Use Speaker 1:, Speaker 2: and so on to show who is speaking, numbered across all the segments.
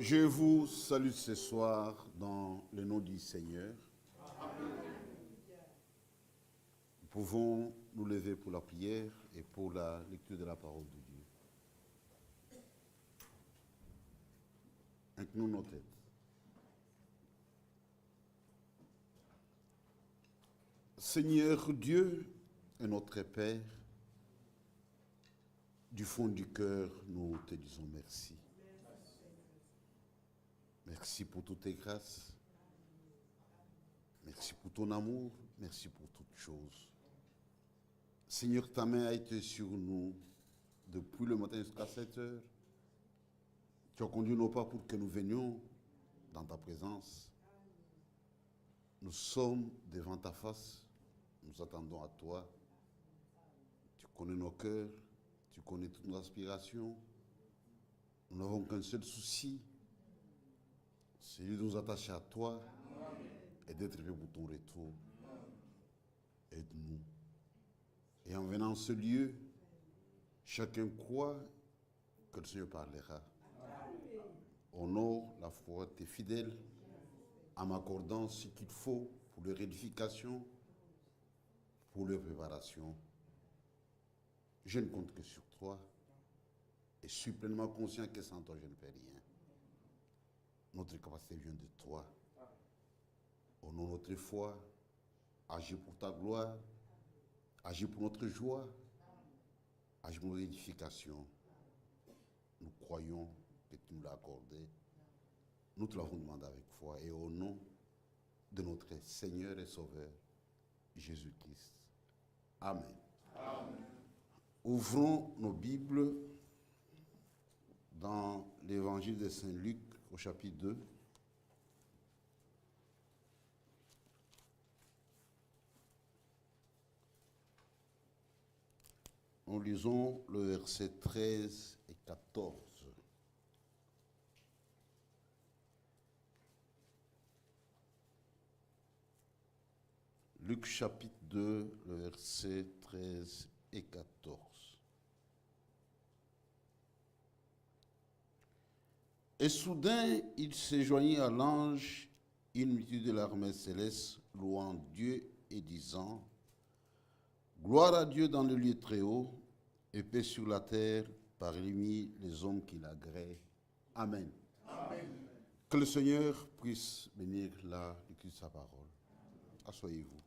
Speaker 1: Je vous salue ce soir dans le nom du Seigneur. Nous pouvons nous lever pour la prière et pour la lecture de la parole de Dieu. Inclinons nos têtes. Seigneur Dieu et notre Père, du fond du cœur, nous te disons merci. Merci pour toutes tes grâces. Merci pour ton amour. Merci pour toutes choses. Seigneur, ta main a été sur nous depuis le matin jusqu'à 7 heures. Tu as conduit nos pas pour que nous venions dans ta présence. Nous sommes devant ta face. Nous attendons à toi. Tu connais nos cœurs. Tu connais toutes nos aspirations. Nous n'avons qu'un seul souci. C'est de nous attacher à toi et d'être prêts pour ton retour. Aide-nous. Et en venant en ce lieu, chacun croit que le Seigneur parlera. Honore la foi de tes fidèles en m'accordant ce qu'il faut pour leur édification, pour leur préparation. Je ne compte que sur toi et suis pleinement conscient que sans toi je ne fais rien. Notre capacité vient de toi. Honore notre foi, agis pour ta gloire, agis pour notre joie, agis pour notre édification. Nous croyons que tu nous l'as accordé. Nous te l'avons demandé avec foi et au nom de notre Seigneur et Sauveur, Jésus-Christ. Amen. Amen. Ouvrons nos Bibles dans l'évangile de Saint Luc au chapitre 2. Nous lisons le verset 13 et 14. Luc chapitre 2, le verset 13 et 14. Et soudain, il se joignit à l'ange une multitude de l'armée céleste, louant Dieu et disant: Gloire à Dieu dans le lieu très haut, et paix sur la terre parmi les hommes qui l'agréent. Amen. Amen. Que le Seigneur puisse bénir la lecture de sa parole. Asseyez-vous.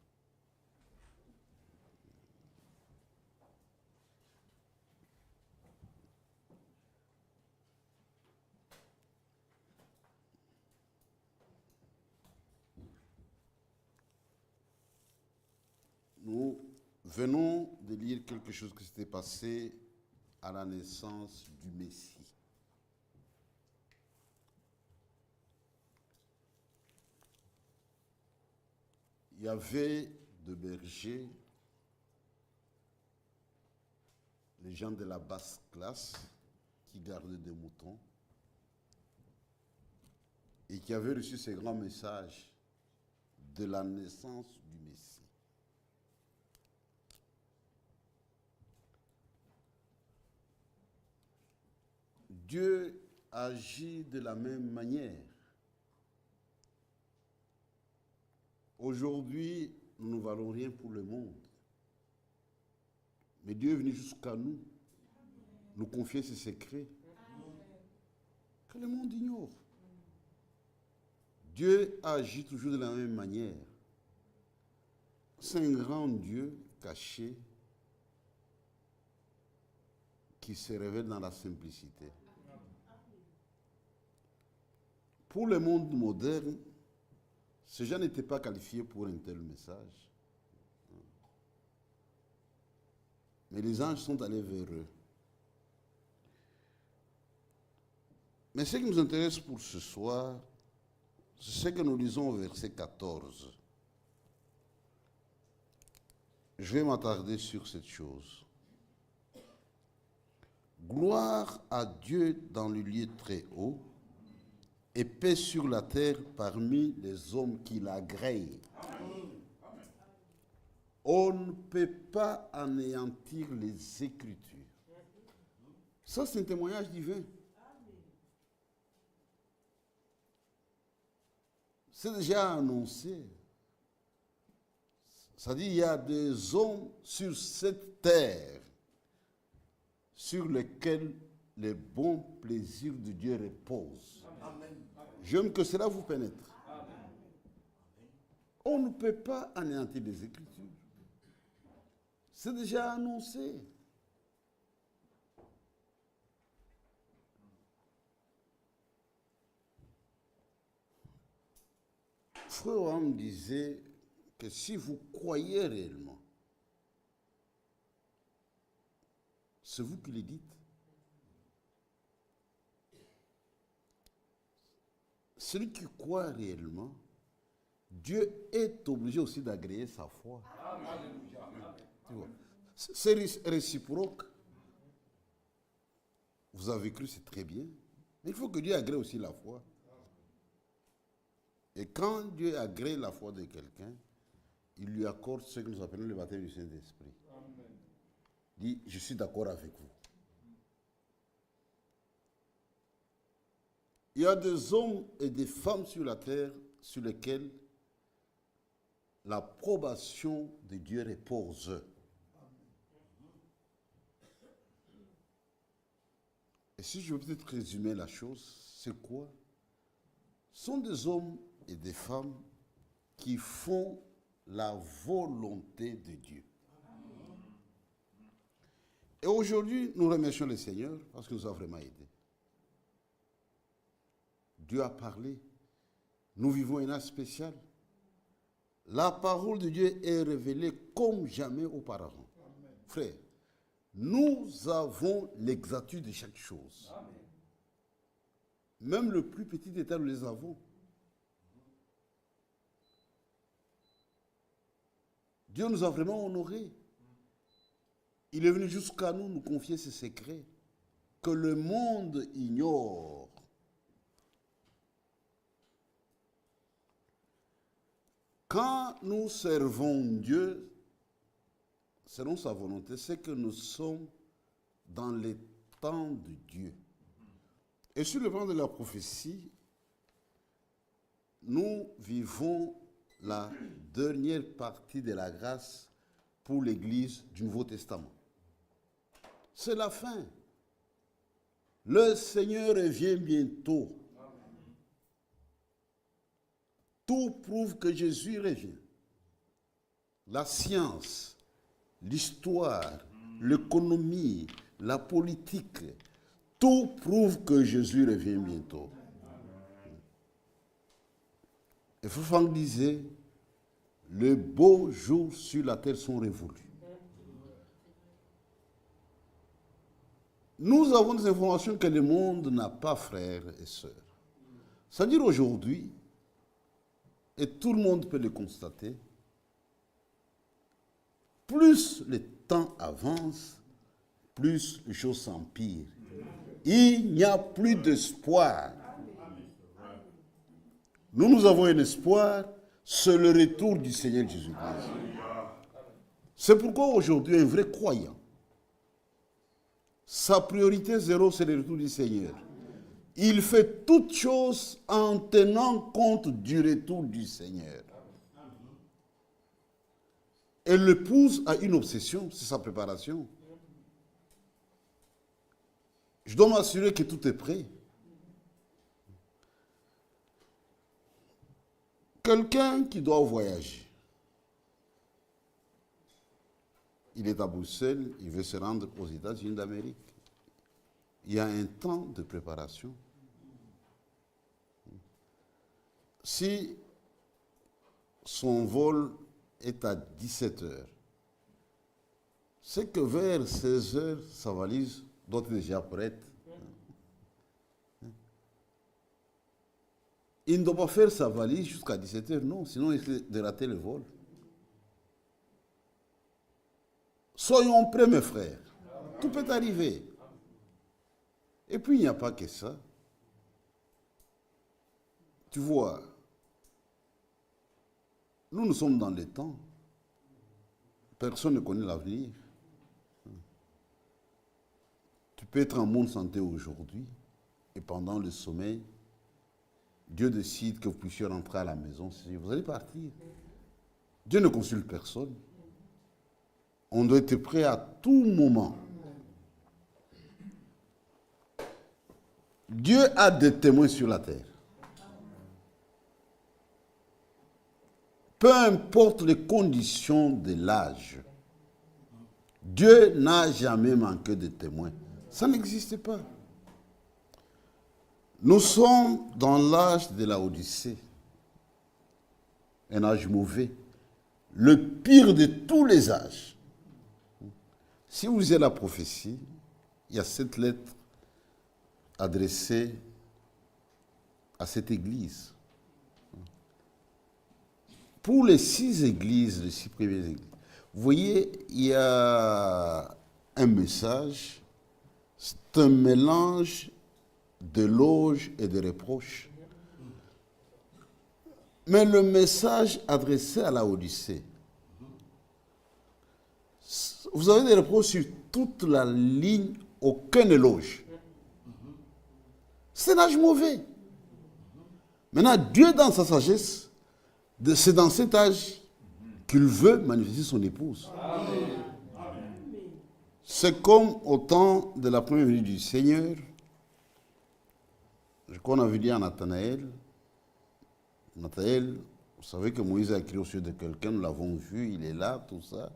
Speaker 1: Nous venons de lire quelque chose qui s'était passé à la naissance du Messie. Il y avait deux bergers, les gens de la basse classe, qui gardaient des moutons et qui avaient reçu ces grands messages de la naissance du Messie. Dieu agit de la même manière. Aujourd'hui, nous ne valons rien pour le monde. Mais Dieu est venu jusqu'à nous, nous confier ses secrets que le monde ignore. Dieu agit toujours de la même manière. C'est un grand Dieu caché qui se révèle dans la simplicité. Pour le monde moderne, ces gens n'étaient pas qualifiés pour un tel message. Mais les anges sont allés vers eux. Mais ce qui nous intéresse pour ce soir, c'est ce que nous lisons au verset 14. Je vais m'attarder sur cette chose. Gloire à Dieu dans le lieu très haut, et paix sur la terre parmi les hommes qui l'agréent. On ne peut pas anéantir les Écritures. Ça, c'est un témoignage divin. C'est déjà annoncé. C'est-à-dire qu'il y a des hommes sur cette terre sur lesquels les bons plaisirs de Dieu reposent. J'aime que cela vous pénètre. On ne peut pas anéantir les Écritures. C'est déjà annoncé. Frère Abraham disait que si vous croyez réellement, c'est vous qui le dites. Celui qui croit réellement, Dieu est obligé aussi d'agréer sa foi. C'est réciproque. Vous avez cru, c'est très bien. Mais il faut que Dieu agrée aussi la foi. Et quand Dieu agrée la foi de quelqu'un, il lui accorde ce que nous appelons le baptême du Saint-Esprit. Il dit, je suis d'accord avec vous. Il y a des hommes et des femmes sur la terre sur lesquels l'approbation de Dieu repose. Et si je veux peut-être résumer la chose, c'est quoi? Ce sont des hommes et des femmes qui font la volonté de Dieu. Et aujourd'hui, nous remercions le Seigneur parce qu'il nous a vraiment aidés. Dieu a parlé. Nous vivons un âge spécial. La parole de Dieu est révélée comme jamais auparavant. Amen. Frère, nous avons l'exactitude de chaque chose. Amen. Même le plus petit détail, nous les avons. Dieu nous a vraiment honorés. Il est venu jusqu'à nous nous confier ses secrets que le monde ignore. Quand nous servons Dieu, selon sa volonté, c'est que nous sommes dans les temps de Dieu. Et sur le plan de la prophétie, nous vivons la dernière partie de la grâce pour l'Église du Nouveau Testament. C'est la fin. Le Seigneur revient bientôt. Tout prouve que Jésus revient. La science, l'histoire, l'économie, la politique, tout prouve que Jésus revient bientôt. Et Franck disait, les beaux jours sur la terre sont révolus. Nous avons des informations que le monde n'a pas, frères et sœurs. C'est-à-dire aujourd'hui, et tout le monde peut le constater, plus le temps avance, plus les choses s'empirent. Il n'y a plus d'espoir. Nous avons un espoir, c'est le retour du Seigneur Jésus-Christ. C'est pourquoi aujourd'hui, un vrai croyant, sa priorité zéro, c'est le retour du Seigneur. Il fait toutes choses en tenant compte du retour du Seigneur. Et l'épouse a une obsession, c'est sa préparation. Je dois m'assurer que tout est prêt. Quelqu'un qui doit voyager, il est à Bruxelles, il veut se rendre aux États-Unis d'Amérique. Il y a un temps de préparation. Si son vol est à 17 heures, c'est que vers 16 heures, sa valise doit être déjà prête. Il ne doit pas faire sa valise jusqu'à 17 heures, non, sinon il risque de rater le vol. Soyons prêts, mes frères. Tout peut arriver. Et puis, il n'y a pas que ça. Tu vois, nous sommes dans les temps. Personne ne connaît l'avenir. Tu peux être en bonne santé aujourd'hui et pendant le sommeil, Dieu décide que vous puissiez rentrer à la maison, vous allez partir. Dieu ne consulte personne. On doit être prêt à tout moment. Dieu a des témoins sur la terre. Peu importe les conditions de l'âge, Dieu n'a jamais manqué de témoins. Ça n'existe pas. Nous sommes dans l'âge de la Odyssée, un âge mauvais, le pire de tous les âges. Si vous lisez la prophétie, il y a cette lettre adressée à cette église. Pour les 6 églises, les 6 premières églises, vous voyez, il y a un message, c'est un mélange d'éloges et de reproches. Mais le message adressé à la Odyssée, vous avez des reproches sur toute la ligne, aucun éloge. C'est un âge mauvais. Maintenant, Dieu, dans sa sagesse, c'est dans cet âge qu'il veut manifester son épouse. C'est comme au temps de la première venue du Seigneur, qu'on avait dit à Nathanaël, vous savez que Moïse a écrit au sujet de quelqu'un, nous l'avons vu, il est là, tout ça.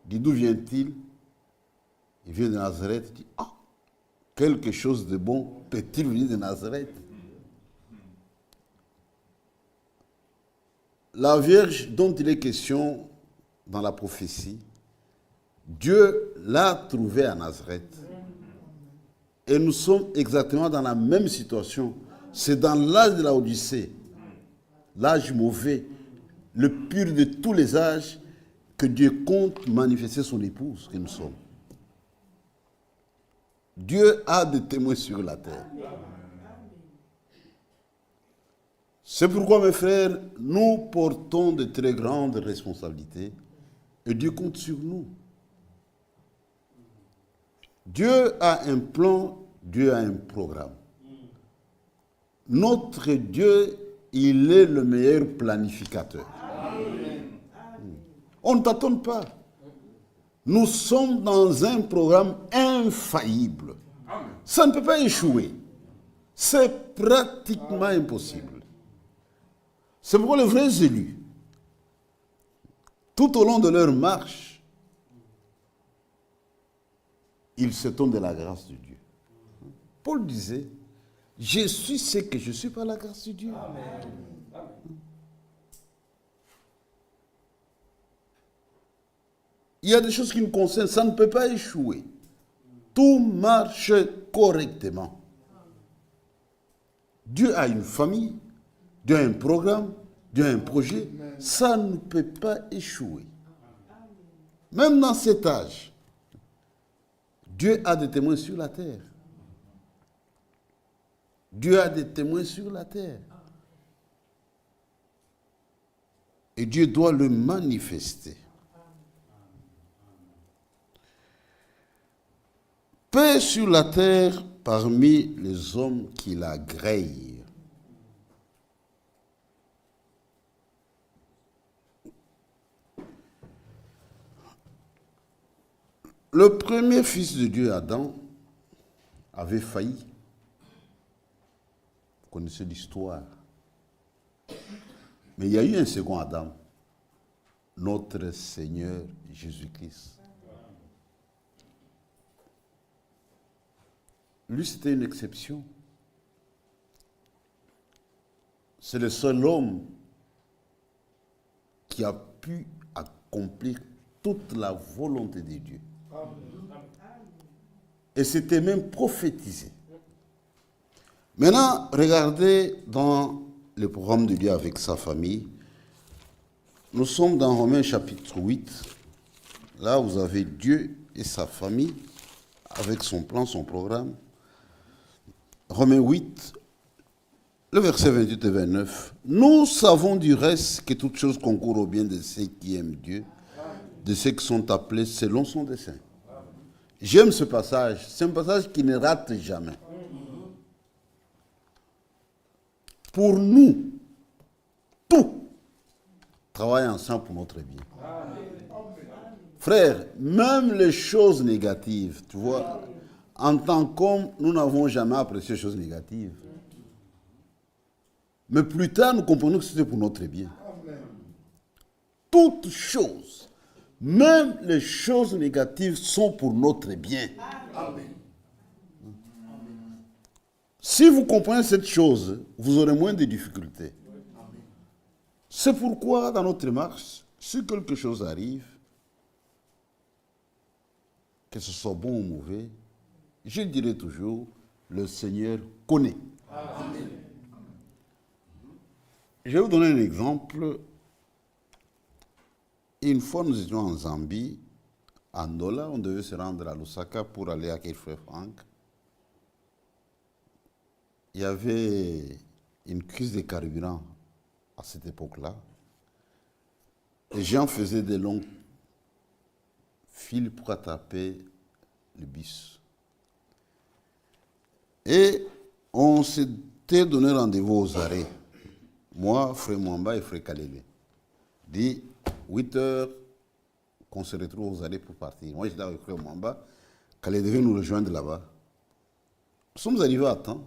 Speaker 1: Il dit, d'où vient-il? Il vient de Nazareth. Il dit, ah, quelque chose de bon peut-il venir de Nazareth? La Vierge dont il est question dans la prophétie, Dieu l'a trouvée à Nazareth. Et nous sommes exactement dans la même situation. C'est dans l'âge de la Odyssée, l'âge mauvais, le pire de tous les âges, que Dieu compte manifester son épouse que nous sommes. Dieu a des témoins sur la terre. C'est pourquoi, mes frères, nous portons de très grandes responsabilités et Dieu compte sur nous. Dieu a un plan, Dieu a un programme. Notre Dieu, il est le meilleur planificateur. On ne tâtonne pas. Nous sommes dans un programme infaillible. Ça ne peut pas échouer. C'est pratiquement impossible. C'est pourquoi les vrais élus, tout au long de leur marche, ils se tournent de la grâce de Dieu. Paul disait, je suis ce que je suis par la grâce de Dieu. Amen. Il y a des choses qui nous concernent, ça ne peut pas échouer. Tout marche correctement. Dieu a une famille, Dieu a un programme, Dieu a un projet. Ça ne peut pas échouer. Même dans cet âge, Dieu a des témoins sur la terre. Dieu a des témoins sur la terre. Et Dieu doit le manifester. Paix sur la terre parmi les hommes qui l'agréent. Le premier fils de Dieu, Adam, avait failli. Vous connaissez l'histoire. Mais il y a eu un second Adam, notre Seigneur Jésus-Christ. Lui, c'était une exception. C'est le seul homme qui a pu accomplir toute la volonté de Dieu. Et c'était même prophétisé. Maintenant, regardez dans le programme de Dieu avec sa famille. Nous sommes dans Romains chapitre 8. Là, vous avez Dieu et sa famille avec son plan, son programme. Romains 8, le verset 28 et 29. Nous savons du reste que toutes choses concourent au bien de ceux qui aiment Dieu, de ceux qui sont appelés selon son dessein. J'aime ce passage. C'est un passage qui ne rate jamais. pour nous, tout travaille ensemble pour notre bien. Frère, même les choses négatives, tu vois, en tant qu'homme, nous n'avons jamais apprécié les choses négatives. Mais plus tard, nous comprenons que c'était pour notre bien. Toutes choses, même les choses négatives, sont pour notre bien. Si vous comprenez cette chose, vous aurez moins de difficultés. C'est pourquoi, dans notre marche, si quelque chose arrive, que ce soit bon ou mauvais, je dirai toujours, le Seigneur connaît. Amen. Je vais vous donner un exemple. Une fois, nous étions en Zambie, à Ndola, on devait se rendre à Lusaka pour aller accueillir Frère Franck. Il y avait une crise de carburant à cette époque-là. Les gens faisaient des longues files pour attraper le bus. Et on s'était donné rendez-vous aux arrêts. Moi, Frère Mwamba et Frère Kalele. Dit 8 heures qu'on se retrouve aux arrêts pour partir. Moi, j'étais avec Frère Mwamba. Kalele devait nous rejoindre là-bas. Nous sommes arrivés à temps.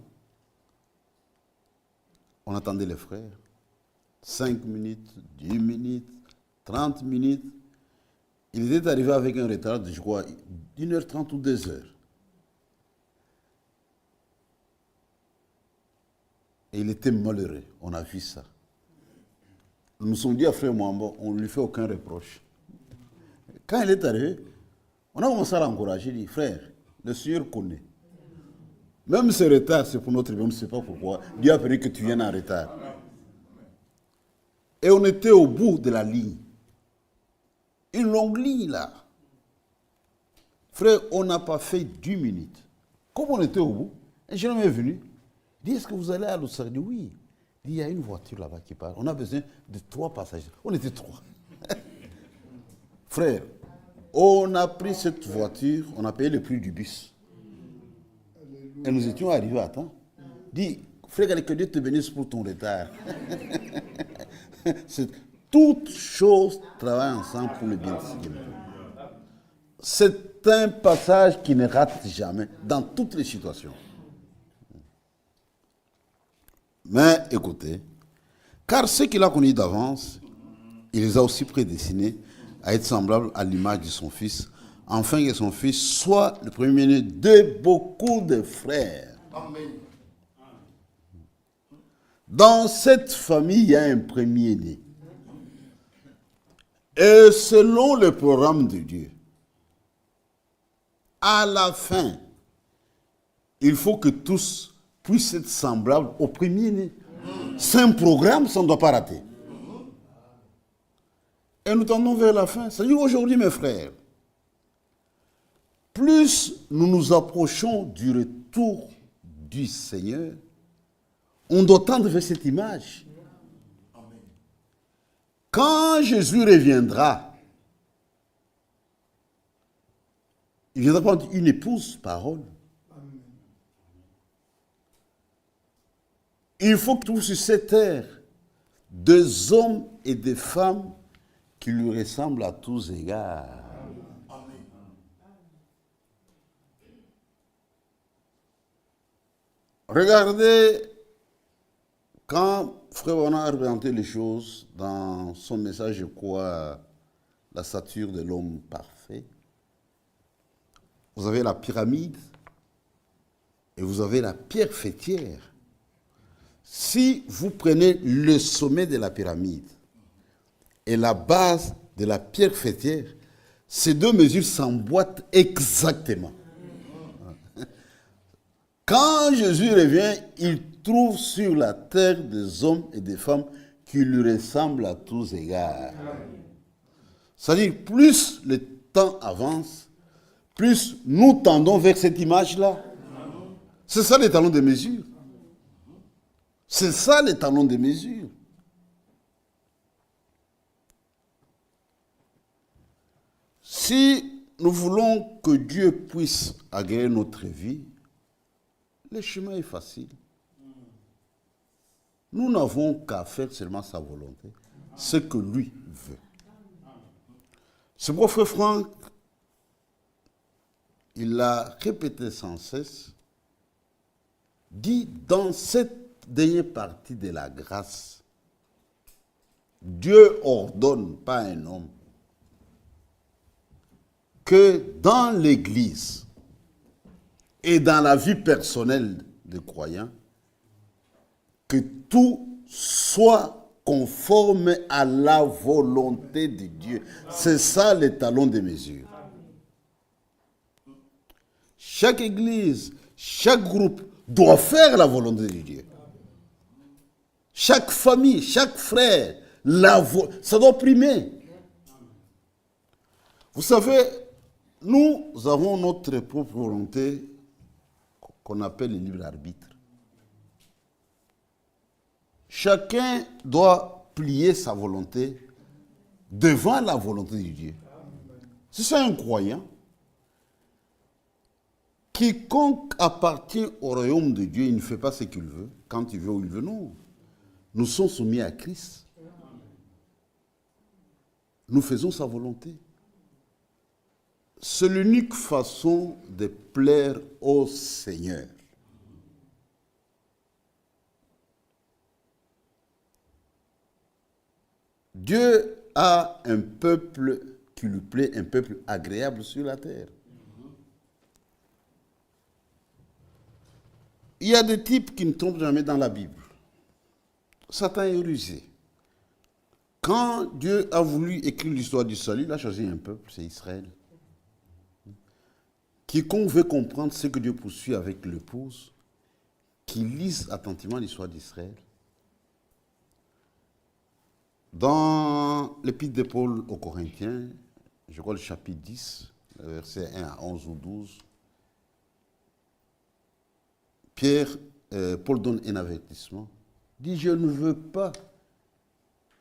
Speaker 1: On attendait les frères. 5 minutes, 10 minutes, 30 minutes. Il était arrivé avec un retard de, je crois, 1h30 ou 2h. Et il était malheureux. On a vu ça. Nous nous sommes dit à Frère Mwamba, on ne lui fait aucun reproche. Quand il est arrivé, on a commencé à l'encourager. Il dit, frère, le Seigneur connaît. Même ce retard, c'est pour notre bien, on ne sait pas pourquoi. Dieu a permis que tu viennes en retard. Et on était au bout de la ligne. Une longue ligne là. Frère, on n'a pas fait 10 minutes. Comme on était au bout, un jeune homme est venu. Il dit, est-ce que vous allez à Lusaka? Il dit, oui. Il dit, il y a une voiture là-bas qui part. On a besoin de 3 passagers. On était 3. Frère, on a pris cette voiture, on a payé le prix du bus. Et nous étions arrivés à temps. Il dit, frère, que Dieu te bénisse pour ton retard. Toutes choses travaillent ensemble pour le bien de Dieu. C'est un passage qui ne rate jamais dans toutes les situations. Mais écoutez, car ce qu'il a connu d'avance, il les a aussi prédestinés à être semblables à l'image de son fils, afin que son fils soit le premier-né de beaucoup de frères. Amen. Dans cette famille, il y a un premier-né. Et selon le programme de Dieu, à la fin, il faut que tous puissent être semblables au premier-né. C'est un programme, ça ne doit pas rater. Et nous tendons vers la fin. C'est-à-dire aujourd'hui, mes frères, plus nous nous approchons du retour du Seigneur, on doit tendre vers cette image. Quand Jésus reviendra, il viendra prendre une épouse, parole. Il faut que sur cette terre, des hommes et des femmes qui lui ressemblent à tous égards. Regardez, quand Frère Bona a représenté les choses dans son message, je crois, la stature de l'homme parfait, vous avez la pyramide et vous avez la pierre fêtière. Si vous prenez le sommet de la pyramide et la base de la pierre fêtière, ces deux mesures s'emboîtent exactement. Quand Jésus revient, il trouve sur la terre des hommes et des femmes qui lui ressemblent à tous égards. C'est-à-dire, plus le temps avance, plus nous tendons vers cette image-là. C'est ça les talons de mesure. C'est ça les talons de mesure. Si nous voulons que Dieu puisse agréer notre vie, le chemin est facile. Nous n'avons qu'à faire seulement sa volonté, ce que lui veut. C'est pourquoi frère Franck, il l'a répété sans cesse, dit dans cette dernière partie de la grâce, Dieu ordonne, pas un homme, que dans l'Église et dans la vie personnelle des croyants, que tout soit conforme à la volonté de Dieu. C'est ça le talon de mesure. Chaque église, chaque groupe doit faire la volonté de Dieu. Chaque famille, chaque frère, ça doit primer. Vous savez, nous avons notre propre volonté qu'on appelle le libre arbitre. Chacun doit plier sa volonté devant la volonté de Dieu. Si c'est un croyant, quiconque appartient au royaume de Dieu, il ne fait pas ce qu'il veut, quand il veut ou il veut, non. Nous sommes soumis à Christ. Nous faisons sa volonté. C'est l'unique façon de plaire au Seigneur. Dieu a un peuple qui lui plaît, un peuple agréable sur la terre. Il y a des types qui ne tombent jamais dans la Bible. Satan est rusé. Quand Dieu a voulu écrire l'histoire du salut, il a choisi un peuple, c'est Israël. Quiconque veut comprendre ce que Dieu poursuit avec l'épouse, qui lise attentivement l'histoire d'Israël. Dans l'épître de Paul aux Corinthiens, je crois le chapitre 10, versets 1 à 11 ou 12, Paul donne un avertissement. Il dit, je ne veux pas,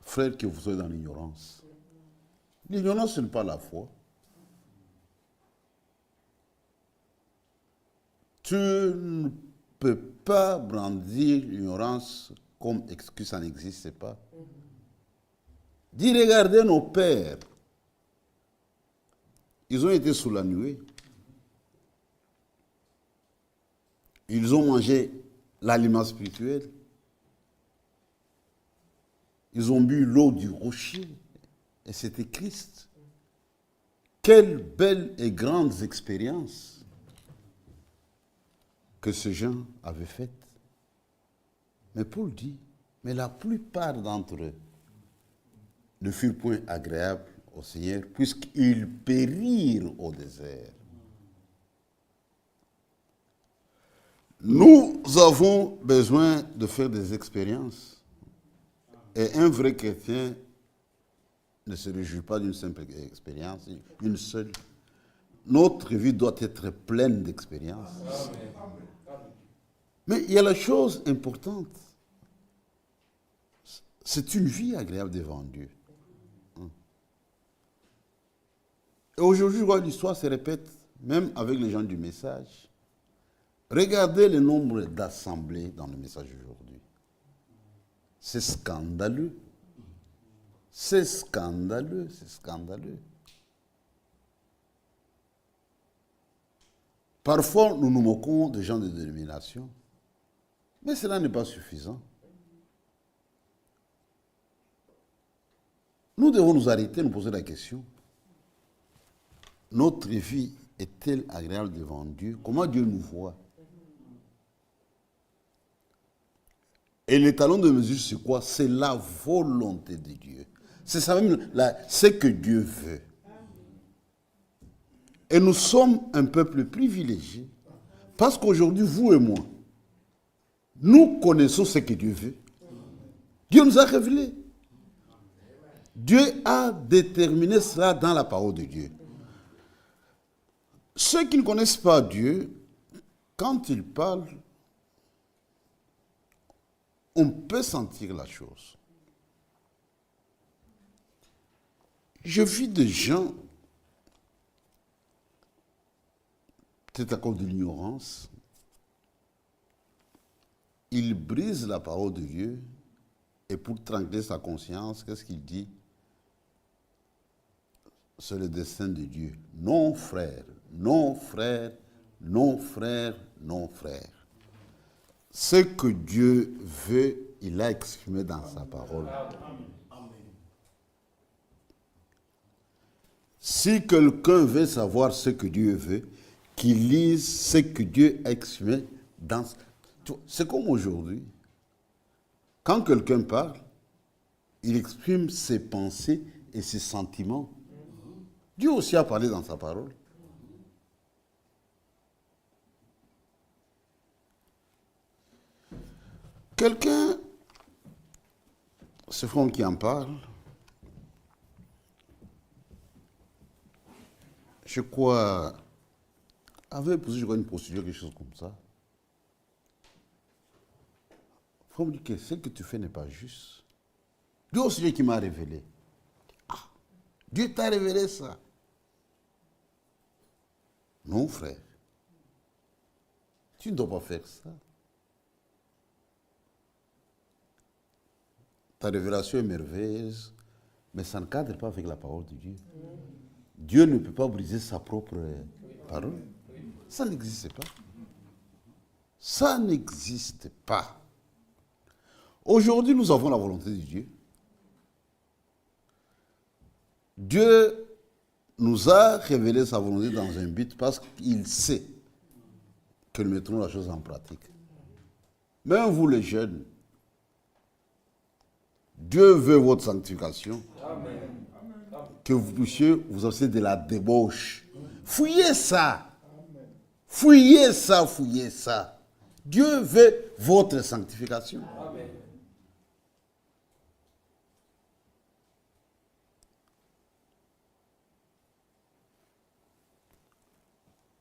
Speaker 1: frère, que vous soyez dans l'ignorance. L'ignorance, ce n'est pas la foi. Tu ne peux pas brandir l'ignorance comme excuse, ça n'existe pas. Dis, regardez nos pères. Ils ont été sous la nuée. Ils ont mangé l'aliment spirituel. Ils ont bu l'eau du rocher. Et c'était Christ. Quelles belles et grandes expériences que ces gens avaient faites. Mais Paul dit, mais la plupart d'entre eux ne furent point agréables au Seigneur, puisqu'ils périrent au désert. Nous avons besoin de faire des expériences. Et un vrai chrétien ne se réjouit pas d'une simple expérience, une seule. Notre vie doit être pleine d'expériences. Mais il y a la chose importante. C'est une vie agréable devant Dieu. Et aujourd'hui, je vois l'histoire se répète, même avec les gens du message. Regardez le nombre d'assemblées dans le message aujourd'hui. C'est scandaleux. C'est scandaleux, c'est scandaleux. Parfois, nous nous moquons des gens de dénomination, mais cela n'est pas suffisant. Nous devons nous arrêter et nous poser la question. Notre vie est-elle agréable devant Dieu? Comment Dieu nous voit? Et le talon de mesure, c'est quoi? C'est la volonté de Dieu. C'est ça même, ce que Dieu veut. Et nous sommes un peuple privilégié. Parce qu'aujourd'hui, vous et moi, nous connaissons ce que Dieu veut. Dieu nous a révélé. Dieu a déterminé cela dans la parole de Dieu. Ceux qui ne connaissent pas Dieu, quand ils parlent, on peut sentir la chose. Je vis des gens, peut-être à cause de l'ignorance, ils brisent la parole de Dieu Et pour tranquilliser sa conscience, qu'est-ce qu'il dit? C'est le destin de Dieu. Non, frère, non, frère, non, frère, non, frère. Ce que Dieu veut, il l'a exprimé dans sa parole. Si quelqu'un veut savoir ce que Dieu veut, qu'il lise ce que Dieu a exprimé dans... C'est comme aujourd'hui. Quand quelqu'un parle, il exprime ses pensées et ses sentiments. Dieu aussi a parlé dans sa parole. Quelqu'un, ce front qui en parle, je crois, avait posé une procédure, quelque chose comme ça. Le front me dit que ce que tu fais n'est pas juste. Dieu aussi Dieu qui m'a révélé. Ah, Dieu t'a révélé ça. Non, frère. Tu ne dois pas faire ça. Ta révélation est merveilleuse, mais ça ne cadre pas avec la parole de Dieu. Dieu ne peut pas briser sa propre parole. Ça n'existe pas. Ça n'existe pas. Aujourd'hui, nous avons la volonté de Dieu. Dieu nous a révélé sa volonté dans un but parce qu'il sait que nous mettrons la chose en pratique. Même vous les jeunes, Dieu veut votre sanctification. Amen. Que vous puissiez vous observer de la débauche. Fouillez ça. Fouillez ça, fouillez ça. Dieu veut votre sanctification. Amen.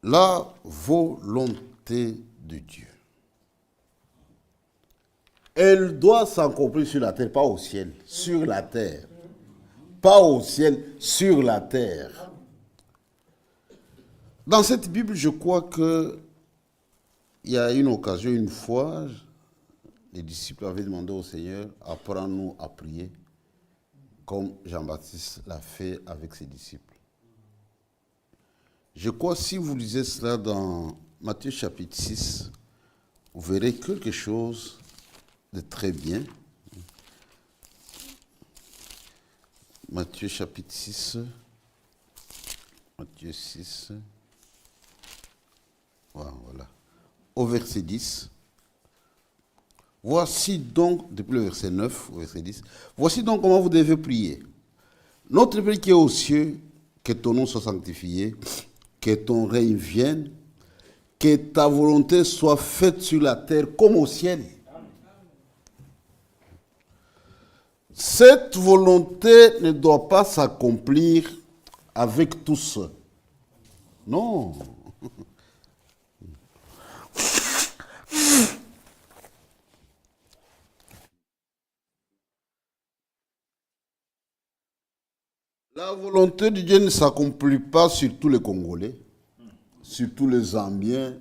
Speaker 1: La volonté de Dieu. Elle doit s'accomplir sur la terre, pas au ciel, sur la terre. Pas au ciel, sur la terre. Dans cette Bible, je crois qu'il y a une occasion, une fois, les disciples avaient demandé au Seigneur, apprends-nous à prier, comme Jean-Baptiste l'a fait avec ses disciples. Je crois, si vous lisez cela dans Matthieu chapitre 6, vous verrez quelque chose de très bien. Matthieu chapitre 6. Matthieu 6. Voilà. Au verset 10. Voici donc, depuis le verset 9 au verset 10, voici donc comment vous devez prier. Notre Père qui est aux cieux, que ton nom soit sanctifié, que ton règne vienne, que ta volonté soit faite sur la terre comme au ciel. Cette volonté ne doit pas s'accomplir avec tous. Non. La volonté de Dieu ne s'accomplit pas sur tous les Congolais, sur tous les Zambiens,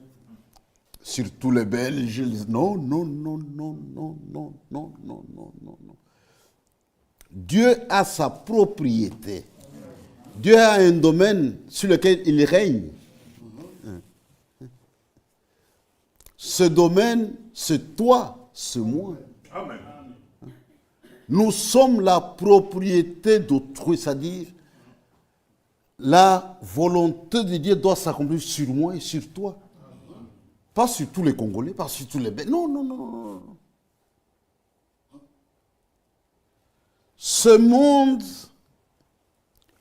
Speaker 1: sur tous les Belges. Non, non, non, non, non, non, non, non, non, non, non. Dieu a sa propriété. Dieu a un domaine sur lequel il règne. Ce domaine, c'est toi, c'est moi. Amen. Nous sommes la propriété d'autrui, c'est-à-dire la volonté de Dieu doit s'accomplir sur moi et sur toi. Pas sur tous les Congolais, pas sur tous les Belges. Non, non, non, non, non. Ce monde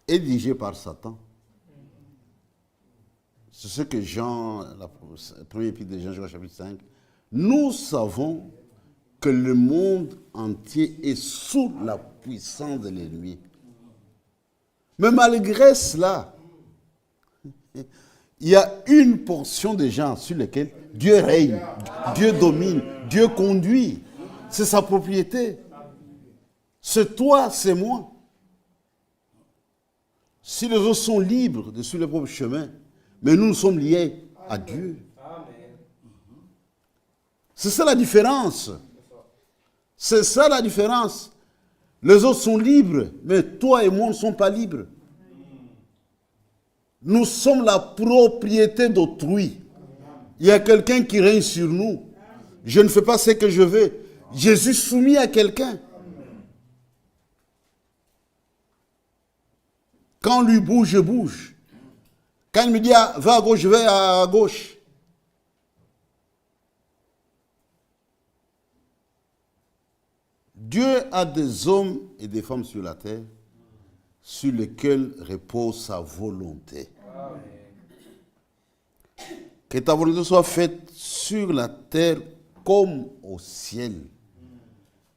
Speaker 1: est dirigé par Satan. C'est ce que Jean, la première épître de Jean, chapitre 5, nous savons que le monde entier est sous la puissance de l'ennemi. Mais malgré cela, il y a une portion de gens sur lesquels Dieu règne, Dieu domine, Dieu conduit. C'est sa propriété. C'est toi, c'est moi. Si les autres sont libres de suivre leur propre chemin, mais nous sommes liés à Dieu. C'est ça la différence. C'est ça la différence. Les autres sont libres, mais toi et moi ne sommes pas libres. Nous sommes la propriété d'autrui. Il y a quelqu'un qui règne sur nous. Je ne fais pas ce que je veux. Je suis soumis à quelqu'un. Quand lui bouge, je bouge. Quand il me dit va à gauche, je vais à gauche. Dieu a des hommes et des femmes sur la terre sur lesquels repose sa volonté. Amen. Que ta volonté soit faite sur la terre comme au ciel.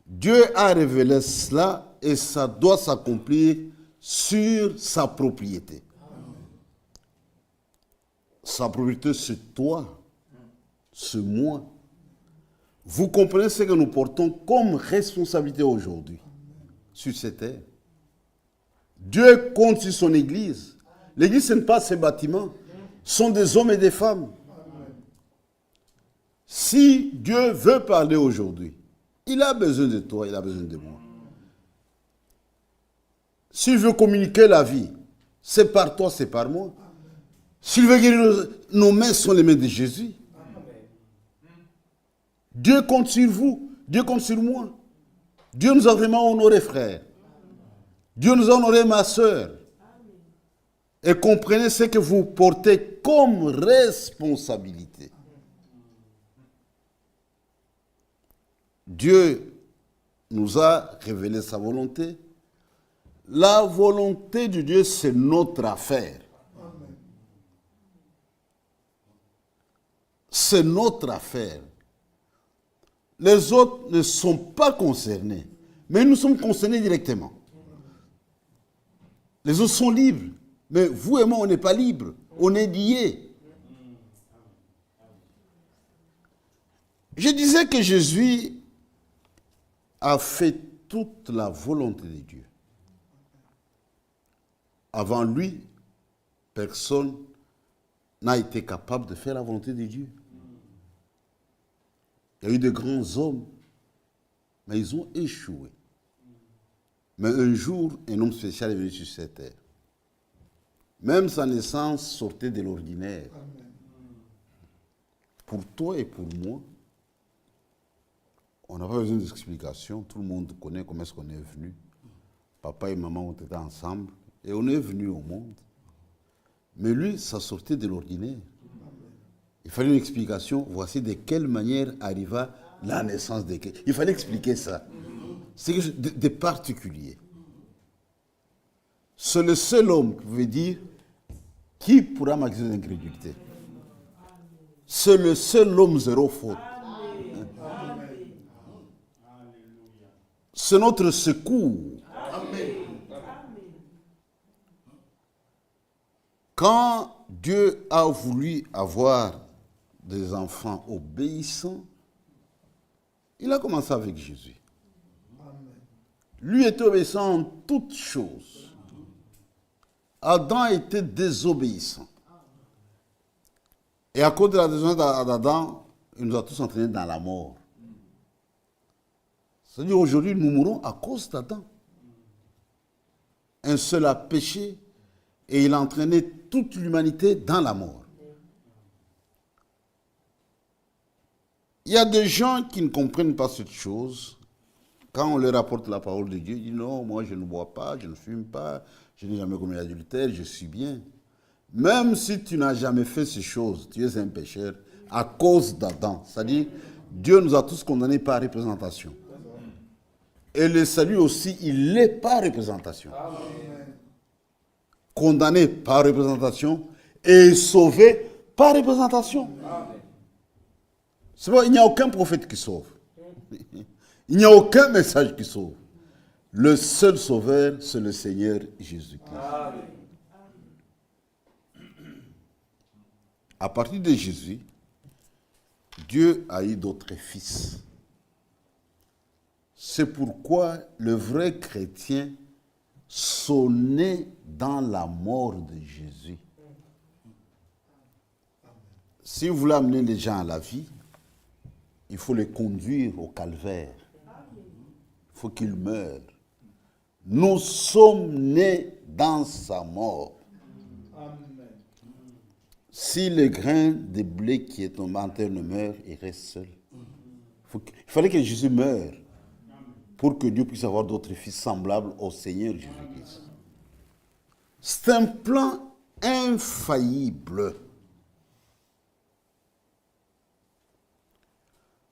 Speaker 1: Dieu a révélé cela et ça doit s'accomplir sur sa propriété. Sa propriété, c'est toi, c'est moi. Vous comprenez ce que nous portons comme responsabilité aujourd'hui sur cette terre. Dieu compte sur son Église. L'Église, ce n'est pas ses bâtiments. Ce sont des hommes et des femmes. Si Dieu veut parler aujourd'hui, il a besoin de toi, il a besoin de moi. S'il veut communiquer la vie, c'est par toi, c'est par moi. S'il veut guérir, nos mains sont les mains de Jésus. Dieu compte sur vous, Dieu compte sur moi. Dieu nous a vraiment honorés, frères. Dieu nous a honorés, ma soeur. Et comprenez ce que vous portez comme responsabilité. Dieu nous a révélé sa volonté. La volonté de Dieu, c'est notre affaire. C'est notre affaire. Les autres ne sont pas concernés, mais nous sommes concernés directement. Les autres sont libres, mais vous et moi, on n'est pas libres, on est liés. Je disais que Jésus a fait toute la volonté de Dieu. Avant lui, personne n'a été capable de faire la volonté de Dieu. Il y a eu de grands hommes, mais ils ont échoué. Mais un jour, un homme spécial est venu sur cette terre. Même sa naissance sortait de l'ordinaire. Pour toi et pour moi, on n'a pas besoin d'explication. Tout le monde connaît comment est-ce qu'on est venu. Papa et maman ont été ensemble et on est venu au monde. Mais lui, ça sortait de l'ordinaire. Il fallait une explication. Voici de quelle manière arriva la naissance de quelqu'un. Il fallait expliquer ça. C'est quelque chose de particulier. C'est le seul homme qui pouvait dire qui pourra m'accuser d'incrédulité. C'est le seul homme zéro faute. C'est notre secours. Quand Dieu a voulu avoir des enfants obéissants, il a commencé avec Jésus. Lui était obéissant en toutes choses. Adam était désobéissant. Et à cause de la désobéissance d'Adam, il nous a tous entraînés dans la mort. C'est-à-dire aujourd'hui, nous mourons à cause d'Adam. Un seul a péché et il a entraîné toute l'humanité dans la mort. Il y a des gens qui ne comprennent pas cette chose. Quand on leur apporte la parole de Dieu, ils disent non, moi je ne bois pas, je ne fume pas, je n'ai jamais commis l'adultère, je suis bien. Même si tu n'as jamais fait ces choses, tu es un pécheur à cause d'Adam. C'est-à-dire, Dieu nous a tous condamnés par représentation. Et le salut aussi, il est par représentation. Condamné par représentation et sauvé par représentation. C'est vrai, il n'y a aucun prophète qui sauve. Il n'y a aucun message qui sauve. Le seul sauveur, c'est le Seigneur Jésus-Christ. À partir de Jésus, Dieu a eu d'autres fils. C'est pourquoi le vrai chrétien sonnait dans la mort de Jésus. Si vous voulez amener les gens à la vie, il faut les conduire au calvaire. faut qu'il meure. Nous sommes nés dans sa mort.
Speaker 2: Amen.
Speaker 1: Si le grain de blé qui est tombé en terre ne meurt, il reste seul. Il fallait que Jésus meure pour que Dieu puisse avoir d'autres fils semblables au Seigneur Jésus-Christ. C'est un plan infaillible.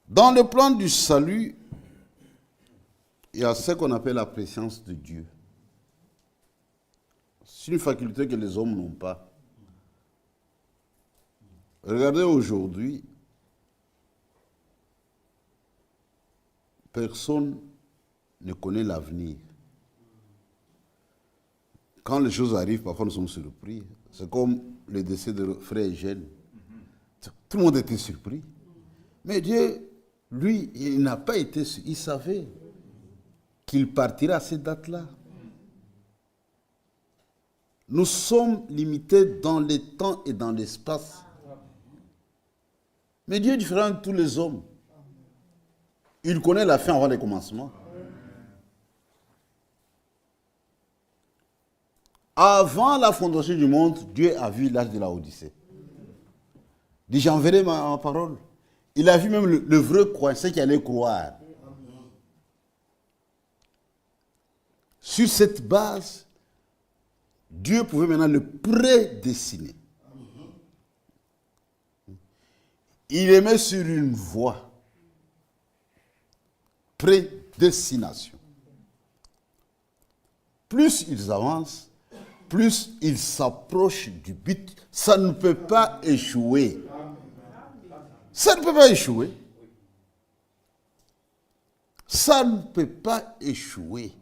Speaker 1: Dans le plan du salut, il y a ce qu'on appelle la présence de Dieu. C'est une faculté que les hommes n'ont pas. Regardez aujourd'hui, personne ne connaît l'avenir. Quand les choses arrivent, parfois nous sommes surpris. C'est comme le décès de frère Eugène. Tout le monde était surpris. Mais Dieu, lui, il n'a pas été surpris. Il savait qu'il partirait à cette date-là. Nous sommes limités dans le temps et dans l'espace. Mais Dieu est différent de tous les hommes. Il connaît la fin avant le commencement. Avant la fondation du monde, Dieu a vu l'âge de la Odyssée. Il dit, j'enverrai ma parole. Il a vu même le vrai croyant, ceux qui allaient croire. Sur cette base, Dieu pouvait maintenant le prédestiner. Il les met sur une voie. Prédestination. Plus ils avancent, plus ils s'approchent du but. Ça ne peut pas échouer. Ça ne peut pas échouer. Ça ne peut pas échouer.